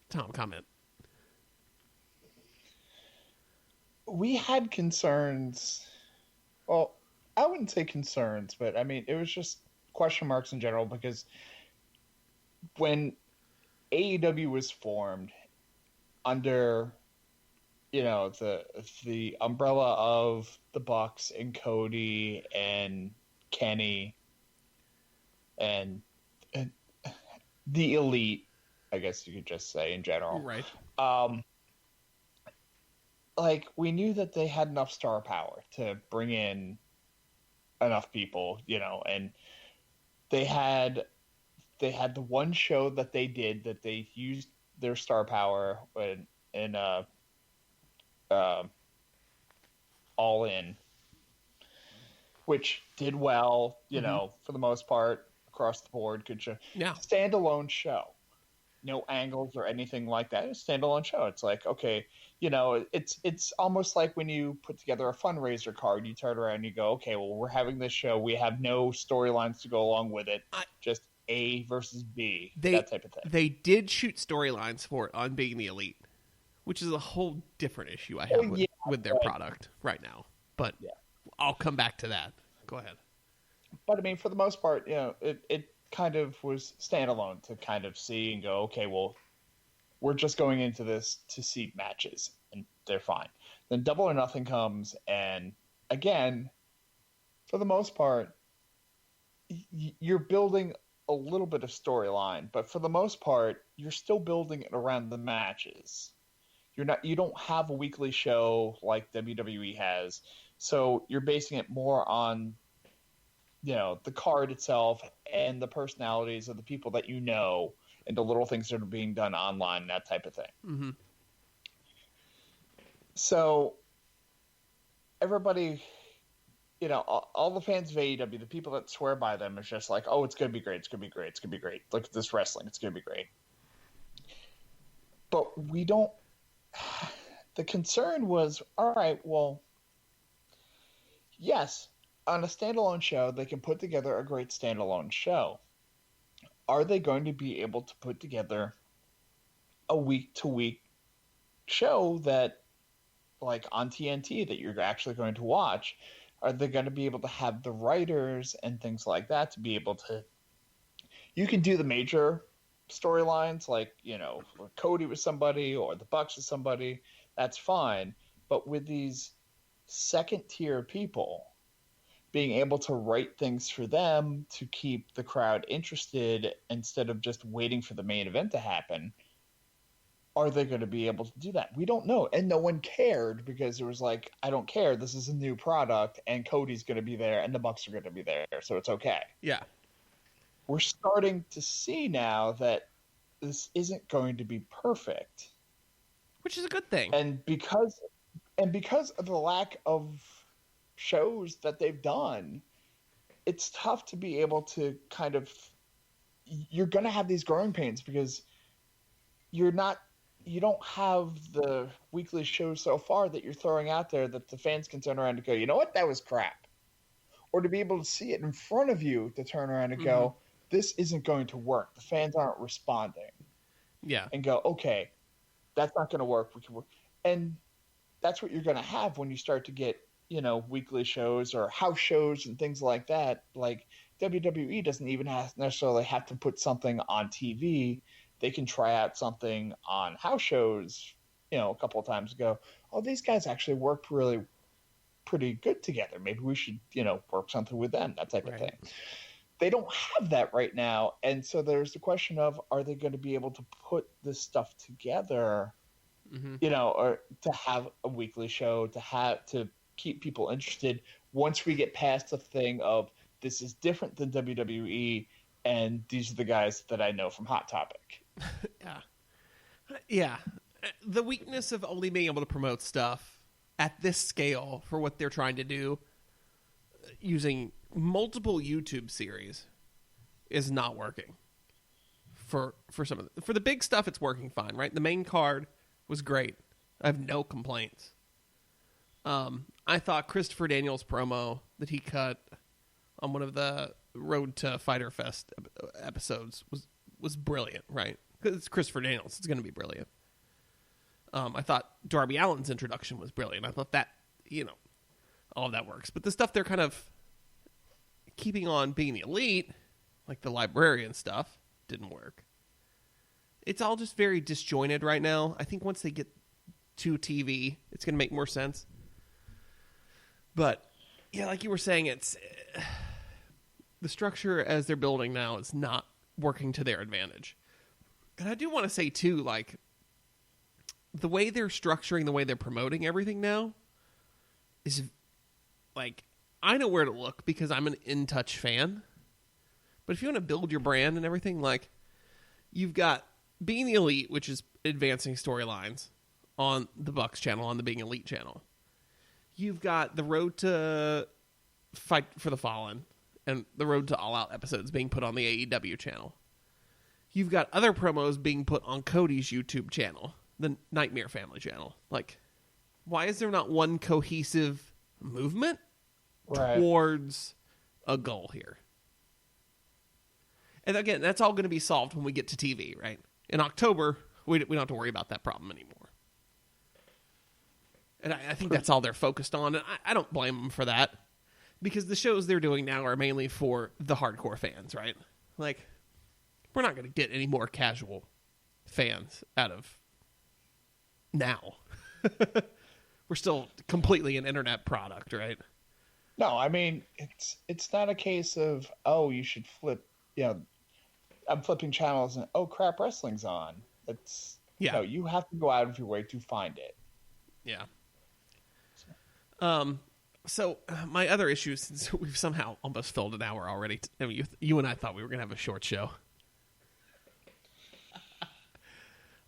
Tom, comment. We had concerns. Well, I wouldn't say concerns, but I mean, it was just question marks in general because when AEW was formed under, the umbrella of the Bucks and Cody and Kenny and the Elite, I guess you could just say in general. Right. We knew that they had enough star power to bring in enough people, and they had the one show that they did that they used their star power in All In, which did well, for the most part across the board. Good show. Yeah. Standalone show. No angles or anything like that. It's a standalone show. It's like, okay, it's almost like when you put together a fundraiser card, you turn around and you go, okay, well, we're having this show. We have no storylines to go along with it. Just A versus B, that type of thing. They did shoot storylines for it on Being the Elite, which is a whole different issue I have with their product right now. But I'll come back to that. Go ahead. But I mean, for the most part, it kind of was standalone to kind of see and go, okay, well, we're just going into this to see matches, and they're fine. Then Double or Nothing comes, and again, for the most part, you're building a little bit of storyline, but for the most part, you're still building it around the matches. You don't have a weekly show like WWE has, so you're basing it more on the card itself and the personalities of the people that and the little things that are being done online, that type of thing. Mm-hmm. So everybody, all the fans of AEW, the people that swear by them, is just like, oh, it's going to be great. It's going to be great. It's going to be great. Look at this wrestling. It's going to be great. But we don't. The concern was, all right, well, yes, on a standalone show, they can put together a great standalone show. Are they going to be able to put together a week-to-week show that, like on TNT, that you're actually going to watch? Are they going to be able to have the writers and things like that to be able to... You can do the major storylines, like, Cody with somebody or the Bucks with somebody. That's fine. But with these second-tier people, being able to write things for them to keep the crowd interested instead of just waiting for the main event to happen, are they going to be able to do that? We don't know. And no one cared because it was like, I don't care. This is a new product and Cody's going to be there and the Bucks are going to be there. So it's okay. Yeah. we're starting to see now that this isn't going to be perfect. Which is a good thing. And because of the lack of shows that they've done, it's tough to be able to you're going to have these growing pains because you don't have the weekly shows so far that you're throwing out there that the fans can turn around and go, you know what, that was crap. Or to be able to see it in front of you to turn around and go, this isn't going to work. The fans aren't responding. Yeah. And go, okay, that's not going to work. We can work. And that's what you're going to have when you start to get, weekly shows or house shows and things like that. Like WWE doesn't even necessarily have to put something on TV. They can try out something on house shows, a couple of times ago. Oh, these guys actually worked really pretty good together. Maybe we should, work something with them, that type of thing. They don't have that right now. And so there's the question of, are they going to be able to put this stuff together, or to have a weekly show, to keep people interested once we get past the thing of this is different than WWE and these are the guys that I know from Hot Topic. Yeah. The weakness of only being able to promote stuff at this scale for what they're trying to do using multiple YouTube series is not working for some for the big stuff. It's working fine, right? The main card was great. I have no complaints. I thought Christopher Daniels' promo that he cut on one of the Road to Fyter Fest episodes was brilliant, right? Because it's Christopher Daniels. It's going to be brilliant. I thought Darby Allin's introduction was brilliant. I thought that, all of that works. But the stuff they're kind of keeping on being the elite, like the librarian stuff, didn't work. It's all just very disjointed right now. I think once they get to TV, it's going to make more sense. But, yeah, like you were saying, it's the structure as they're building now is not working to their advantage. And I do want to say, too, like, the way they're structuring, the way they're promoting everything now is, like, I know where to look because I'm an In Touch fan. But if you want to build your brand and everything, like, you've got Being the Elite, which is advancing storylines on the Bucks channel, on the Being Elite channel. You've got the Road to Fight for the Fallen and the Road to All Out episodes being put on the AEW channel. You've got other promos being put on Cody's YouTube channel, the Nightmare Family channel. Like, why is there not one cohesive movement towards a goal here? And again, that's all going to be solved when we get to TV, right? In October, we don't have to worry about that problem anymore. And I think that's all they're focused on. And I don't blame them for that. Because the shows they're doing now are mainly for the hardcore fans, right? Like, we're not going to get any more casual fans out of now. We're still completely an internet product, right? No, I mean, it's not a case of, oh, you should flip, I'm flipping channels and, oh, crap, wrestling's on. No, you have to go out of your way to find it. Yeah. So my other issue, since we've somehow almost filled an hour already, I mean, you and I thought we were going to have a short show.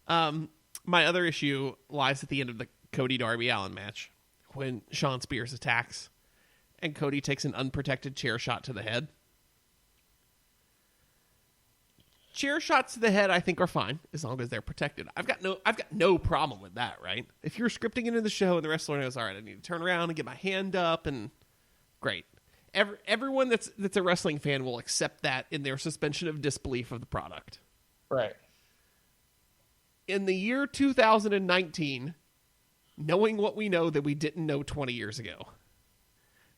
My other issue lies at the end of the Cody Darby Allin match when Shawn Spears attacks and Cody takes an unprotected chair shot to the head. Chair shots to the head, I think, are fine as long as they're protected. I've got no problem with that, right? If you're scripting into the show and the wrestler knows, all right, I need to turn around and get my hand up, and great. Everyone that's a wrestling fan will accept that in their suspension of disbelief of the product. Right. In the year 2019, knowing what we know that we didn't know 20 years ago,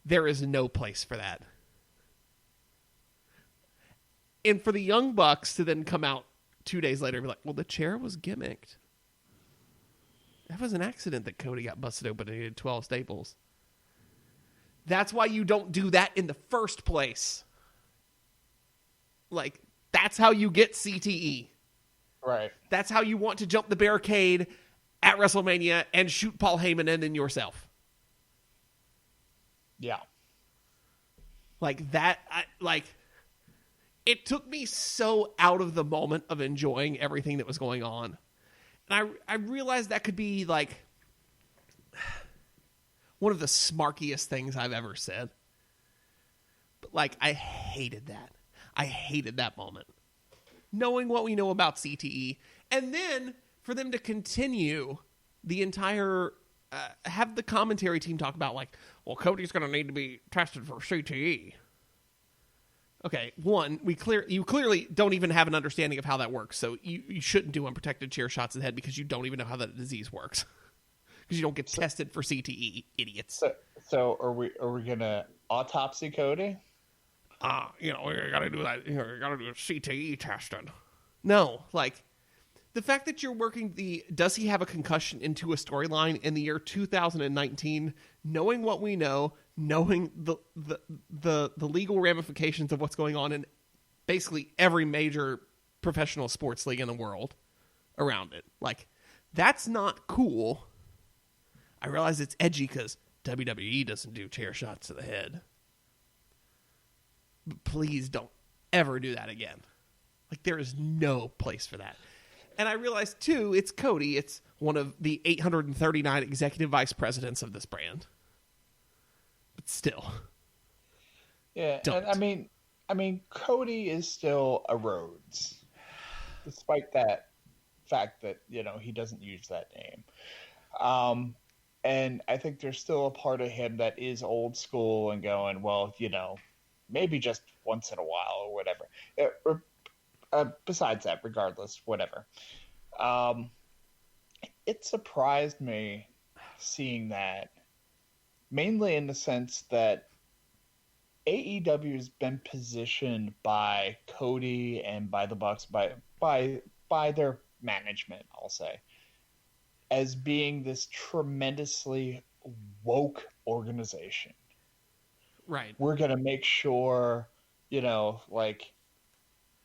there is no place for that. And for the Young Bucks to then come out 2 days later and be like, well, the chair was gimmicked. That was an accident that Cody got busted open and he had 12 staples. That's why you don't do that in the first place. Like, that's how you get CTE. Right. That's how you want to jump the barricade at WrestleMania and shoot Paul Heyman and then yourself. Yeah. Like that, it took me so out of the moment of enjoying everything that was going on. And I realized that could be like one of the smarkiest things I've ever said. But like, I hated that. I hated that moment. Knowing what we know about CTE, and then for them to continue the entire, have the commentary team talk about like, well, Cody's going to need to be tested for CTE. Okay, one, you clearly don't even have an understanding of how that works, so you shouldn't do unprotected chair shots in the head because you don't even know how that disease works. Because you don't get tested for CTE, idiots. So are we gonna autopsy Cody? We gotta do that. You gotta do a CTE testing. No, like the fact that you're working does he have a concussion into a storyline in the year 2019, knowing what we know, knowing the legal ramifications of what's going on in basically every major professional sports league in the world around it. Like, that's not cool. I realize it's edgy because WWE doesn't do chair shots to the head. But please don't ever do that again. Like, there is no place for that. And I realize, too, it's Cody. It's one of the 839 executive vice presidents of this brand. But still. Yeah, don't. And I mean, Cody is still a Rhodes, despite that fact that, he doesn't use that name. And I think there's still a part of him that is old school and going, well, maybe just once in a while or whatever. Besides that, regardless, whatever. It surprised me seeing that, mainly in the sense that AEW has been positioned by Cody and by the Bucks, by their management, I'll say, as being this tremendously woke organization. Right. We're going to make sure, I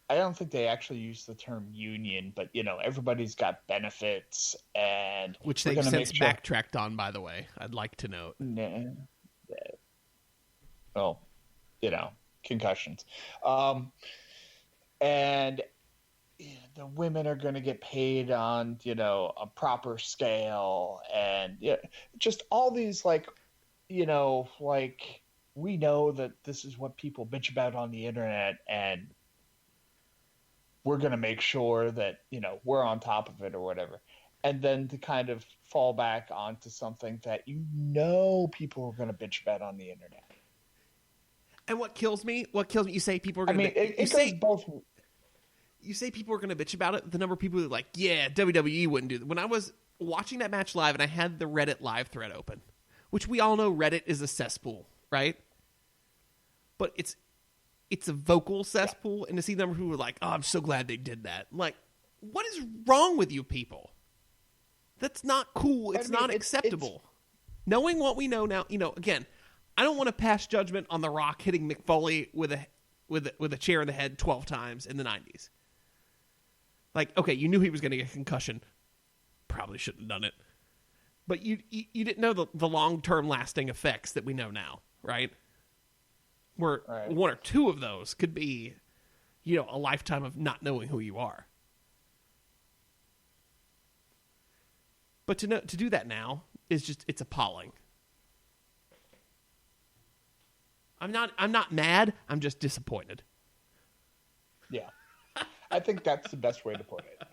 don't think they actually use the term union, but, everybody's got benefits, and which they've since backtracked on, by the way, I'd like to note. Well, concussions. And the women are going to get paid on, a proper scale, and just all these we know that this is what people bitch about on the internet, and we're going to make sure that, we're on top of it or whatever. And then to kind of fall back onto something that people are going to bitch about on the internet. And what kills me, you say people are going to... it goes both... You say people are going to bitch about it. The number of people who are like, yeah, WWE wouldn't do that. When I was watching that match live and I had the Reddit live thread open, which we all know Reddit is a cesspool, right? But it's a vocal cesspool, and to see the number of people who are like, oh, I'm so glad they did that. I'm like, what is wrong with you people? That's not cool. It's not acceptable. Knowing what we know now, again, I don't want to pass judgment on The Rock hitting Mick Foley with a chair in the head 12 times in the 90s. Like, okay, you knew he was going to get a concussion. Probably shouldn't have done it. But you didn't know the long-term lasting effects that we know now, right? Where one or two of those could be, a lifetime of not knowing who you are. But to do that now is it's appalling. I'm not mad. I'm just disappointed. Yeah. I think that's the best way to put it.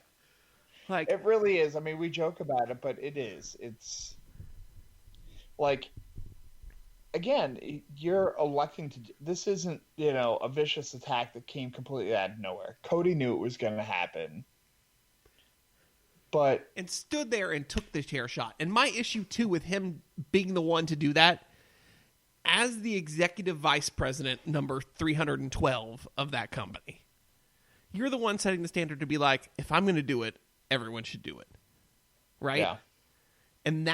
Like, it really is. I mean, we joke about it, but it is. It's like, again, you're electing to... This isn't, a vicious attack that came completely out of nowhere. Cody knew it was going to happen. And stood there and took the chair shot. And my issue, too, with him being the one to do that, as the executive vice president, number 312 of that company, you're the one setting the standard to be like, if I'm going to do it, everyone should do it. Right? Yeah. And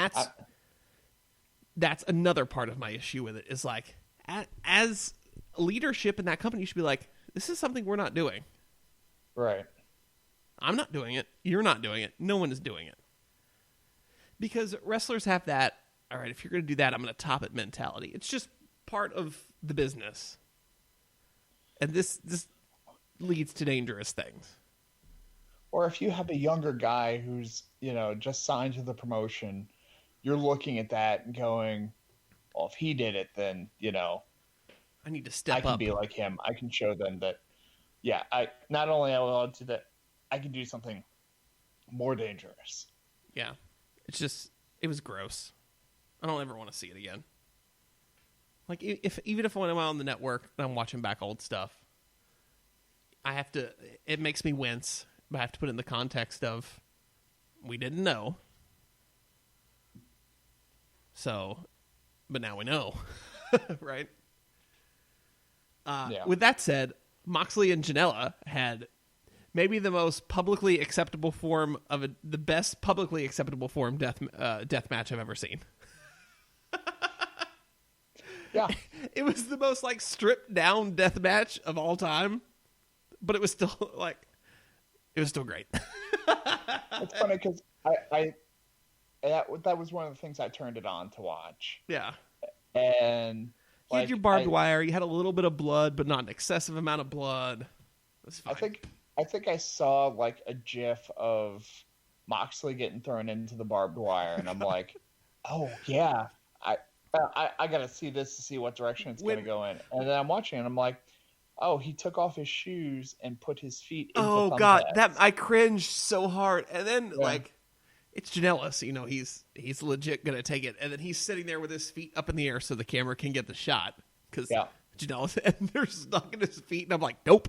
that's another part of my issue with it, is like, as leadership in that company, you should be like, this is something we're not doing. Right. I'm not doing it. You're not doing it. No one is doing it. Because wrestlers have that, all right, if you're going to do that, I'm going to top it mentality. It's just part of the business. And this leads to dangerous things. Or if you have a younger guy who's, just signed to the promotion, you're looking at that and going, well, if he did it, then, I need to step up. I can be like him. I can show them that, I not only will do that, I can do something more dangerous. Yeah. It was gross. I don't ever want to see it again. Like, even if when I'm on the network and I'm watching back old stuff, it makes me wince, but I have to put it in the context of, we didn't know. So, but now we know. Right? With that said, Moxley and Janela had maybe the most publicly acceptable form of the best publicly acceptable form death match I've ever seen. Yeah. It was the most stripped down death match of all time, but it was still great. It's funny because that was one of the things I turned it on to watch. Yeah. And you had your barbed wire. You had a little bit of blood, but not an excessive amount of blood. It was fine. I think I saw a GIF of Moxley getting thrown into the barbed wire, and I'm like, oh yeah, I got to see this to see what direction it's going to go in. And then I'm watching, and I'm like, oh, he took off his shoes and put his feet into Oh god, I cringed so hard. And then it's Janela, so he's legit gonna take it. And then he's sitting there with his feet up in the air so the camera can get the shot. Because Janela's and they're stuck in his feet, and I'm like, nope.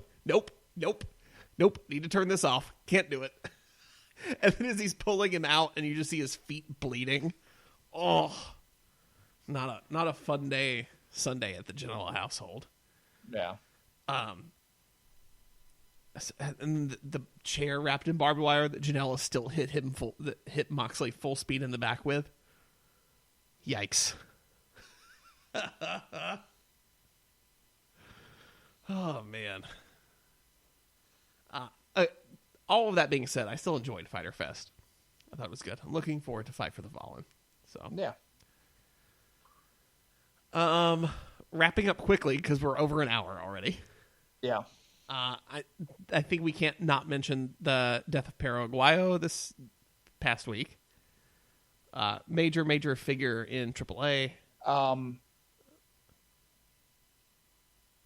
Need to turn this off. Can't do it. And then as he's pulling him out, and you just see his feet bleeding. Oh, not a fun day Sunday at the Janela household. Yeah. And the chair wrapped in barbed wire that Janela still hit Moxley full speed in the back with. Yikes. Oh man. All of that being said, I still enjoyed Fyter Fest. I thought it was good. I'm looking forward to Fight for the Fallen. So yeah. Wrapping up quickly because we're over an hour already. Yeah. I think we can't not mention the death of Perro Aguayo this past week. Major figure in AAA.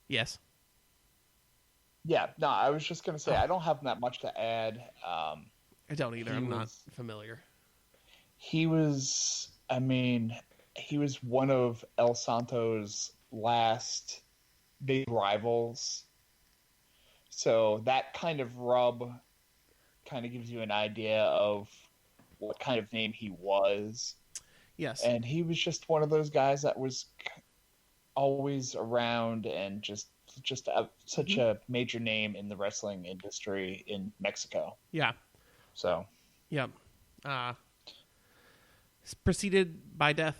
Yes. Yeah, no, I was just going to say, I don't have that much to add. I don't either. I'm not familiar. He was one of El Santo's last big rivals. So that kind of rub kind of gives you an idea of what kind of name he was. Yes. And he was just one of those guys that was always around and just such a major name in the wrestling industry in Mexico. Yeah. So. Yep. Preceded by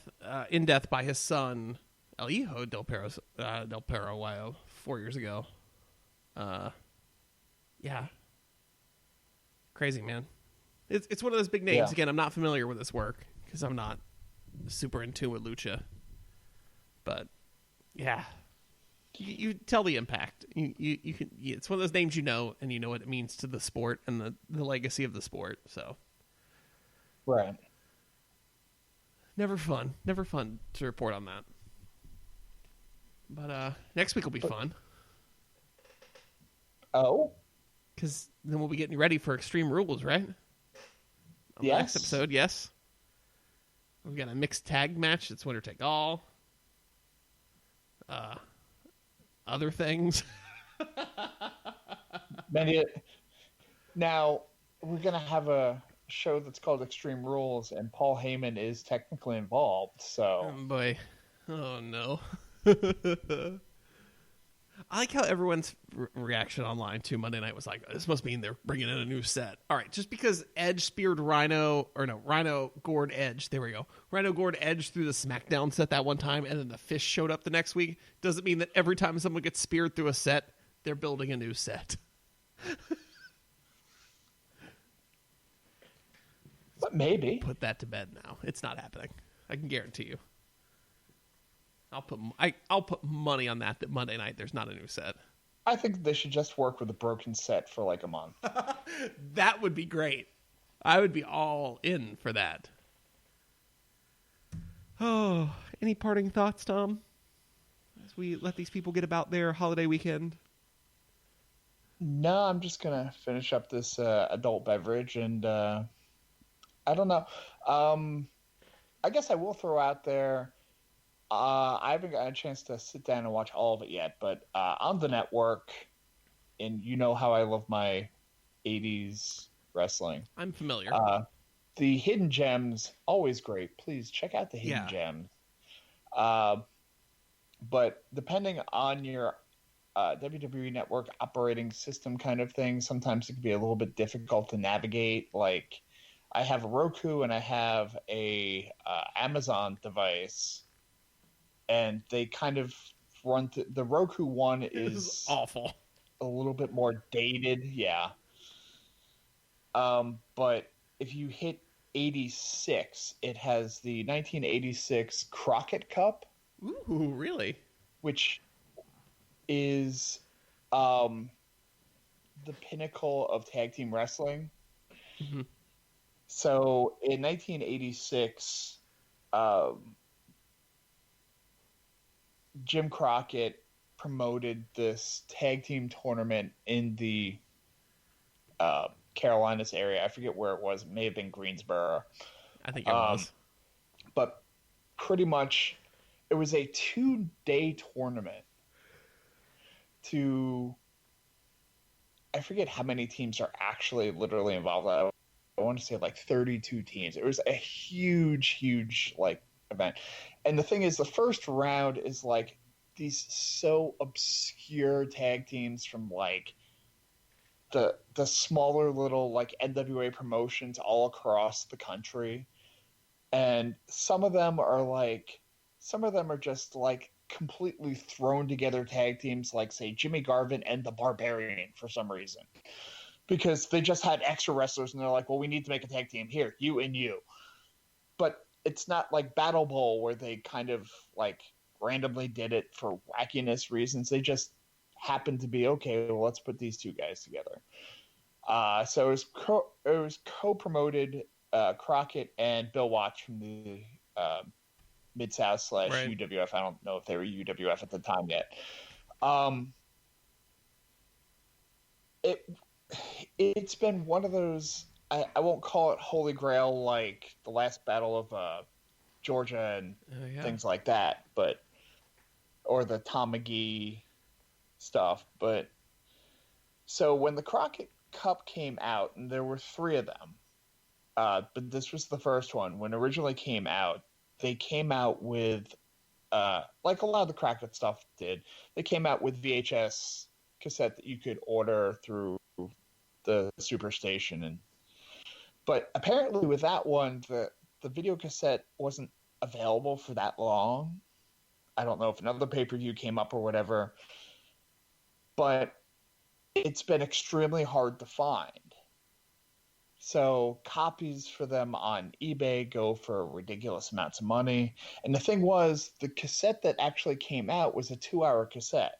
in death by his son, El Hijo del Perro Aguayo, 4 years ago. Yeah. Crazy, man. It's one of those big names. Yeah. Again, I'm not familiar with his work because I'm not super in tune with Lucha. But, yeah. You tell the impact. You can. It's one of those names and you know what it means to the sport and the legacy of the sport. So, right. Never fun to report on that. But next week will be fun. Oh, because then we'll be getting ready for Extreme Rules, right? On the next episode, yes. We've got a mixed tag match. It's winner take all. Other things. Now, we're going to have a show that's called Extreme Rules, and Paul Heyman is technically involved, so... Oh, boy. Oh, no. I like how everyone's reaction online to Monday night was like, this must mean they're bringing in a new set. All right, just because Edge speared Rhino gored Edge, there we go. Rhino gored Edge through the SmackDown set that one time, and then the Fish showed up the next week, doesn't mean that every time someone gets speared through a set, they're building a new set. But maybe. Put that to bed now. It's not happening. I can guarantee you. I'll put money on that Monday night there's not a new set. I think they should just work with a broken set for like a month. That would be great. I would be all in for that. Oh, any parting thoughts, Tom? As we let these people get about their holiday weekend. No, I'm just gonna finish up this adult beverage, and I don't know. I guess I will throw out there. I haven't got a chance to sit down and watch all of it yet, but on the network, and you know how I love my '80s wrestling. I'm familiar. The Hidden Gems, always great. Please check out the Hidden Gems. But depending on your WWE Network operating system kind of thing, sometimes it can be a little bit difficult to navigate. Like, I have a Roku and I have a Amazon device, and they kind of run the Roku one is awful, a little bit more dated, yeah. But if you hit 86, it has the 1986 Crockett Cup. Ooh, really? Which is the pinnacle of tag team wrestling. Mm-hmm. So in 1986, Jim Crockett promoted this tag team tournament in the Carolinas area. I forget where it was. It may have been Greensboro. I think it was. But pretty much it was a 2-day tournament I forget how many teams are actually literally involved. I want to say like 32 teams. It was a huge like event. And the thing is, the first round is like these so obscure tag teams from like the smaller little like NWA promotions all across the country. And some of them are just like completely thrown together tag teams, like say Jimmy Garvin and the Barbarian for some reason, because they just had extra wrestlers and they're like, well, we need to make a tag team here, you and you. But it's not like Battle Bowl where they kind of like randomly did it for wackiness reasons. They just happened to be, okay, well, let's put these two guys together. So it was co-promoted. Crockett and Bill Watts from the Mid-South / UWF. I don't know if they were UWF at the time yet. It's been one of those, I won't call it Holy Grail like the last battle of Georgia and things like that, or the Tom McGee stuff. But so when the Crockett Cup came out, and there were 3 of them, but this was the first one. When it originally came out, they came out with, like a lot of the Crockett stuff did, they came out with VHS cassette that you could order through the Superstation. But apparently with that one, the video cassette wasn't available for that long. I don't know if another pay-per-view came up or whatever, but it's been extremely hard to find. So copies for them on eBay go for ridiculous amounts of money. And the thing was, the cassette that actually came out was a 2-hour cassette.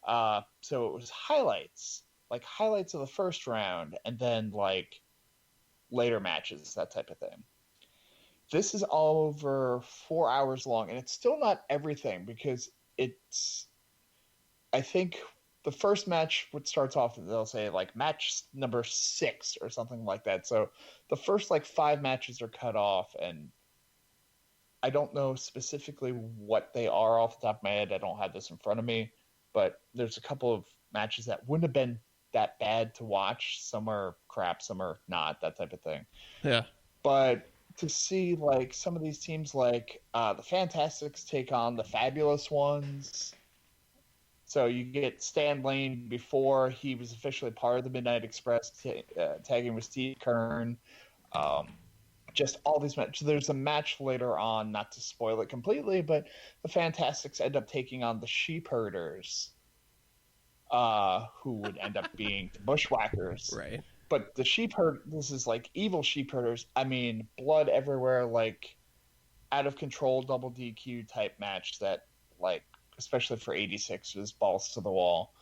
So it was highlights of the first round, and then like later matches, that type of thing. This is all over 4 hours long, and it's still not everything, because I think the first match, what starts off, they'll say like match number 6 or something like that. So the first like 5 matches are cut off, and I don't know specifically what they are off the top of my head. I don't have this in front of me, but there's a couple of matches that wouldn't have been that bad to watch. Some are crap, some are not, that type of thing. Yeah. But to see like some of these teams, like the Fantastics take on the Fabulous Ones. So you get Stan Lane before he was officially part of the Midnight Express, tagging with Steve Kern. Just all these matches. There's a match later on, not to spoil it completely, but the Fantastics end up taking on the Sheepherders, who would end up being the Bushwhackers. Right. But the this is like evil Sheepherders. I mean, blood everywhere, like out of control double DQ type match that, like, especially for 86, was balls to the wall.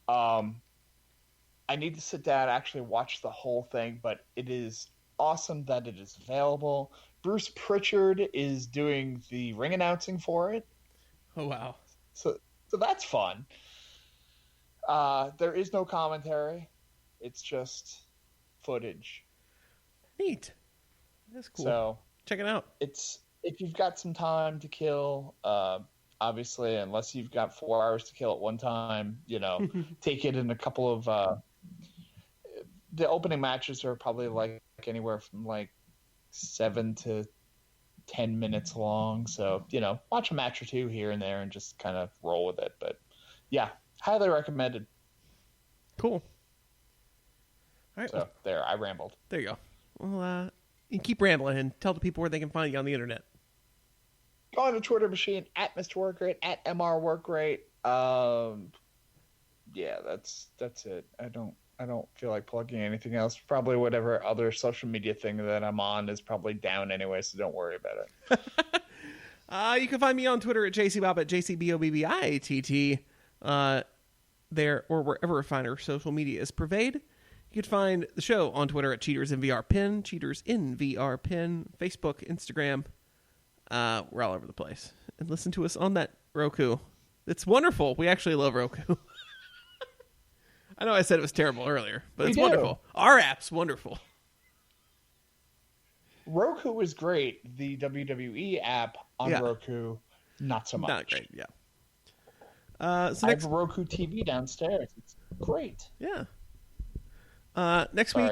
I need to sit down and actually watch the whole thing, but it is awesome that it is available. Bruce Pritchard is doing the ring announcing for it. Oh, wow. So that's fun. There is no commentary. It's just footage. Neat. That's cool. So check it out. It's if you've got some time to kill, obviously, unless you've got 4 hours to kill at one time, take it in a couple of. The opening matches are probably like anywhere from like 7 to 10 minutes long. So, watch a match or two here and there and just kind of roll with it. But yeah, highly recommended. Cool. All right. So there, I rambled. There you go. Well, you can keep rambling and tell the people where they can find you on the internet. Go on the Twitter machine at Mr. Workrate, at MR Workrate. Yeah, that's it. I don't feel like plugging anything else. Probably whatever other social media thing that I'm on is probably down anyway, so don't worry about it. You can find me on Twitter at JCBobbitt, JCBOBBIATT, there or wherever finer social media is pervade. You can find the show on Twitter at CheatersInVRPin, CheatersInVRPin, Facebook, Instagram. We're all over the place. And listen to us on that Roku. It's wonderful. We actually love Roku. I know I said it was terrible earlier, but it's wonderful. Our app's wonderful. Roku is great. The WWE app on Roku, not so much. Not great, yeah. I have a Roku TV downstairs. It's great. Yeah. Next week,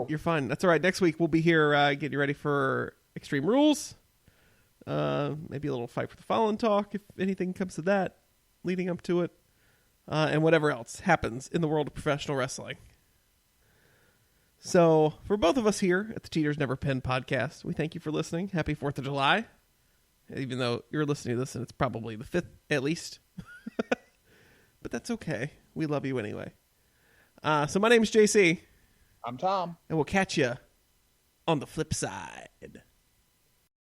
you're fine. That's all right. Next week we'll be here getting you ready for Extreme Rules. Maybe a little Fight for the Fallen talk if anything comes to that, leading up to it, and whatever else happens in the world of professional wrestling. So, for both of us here at the Cheaters Never Pin podcast, we thank you for listening. Happy 4th of July. Even though you're listening to this and it's probably the 5th at least. But that's okay. We love you anyway. So my name's JC. I'm Tom. And we'll catch you on the flip side.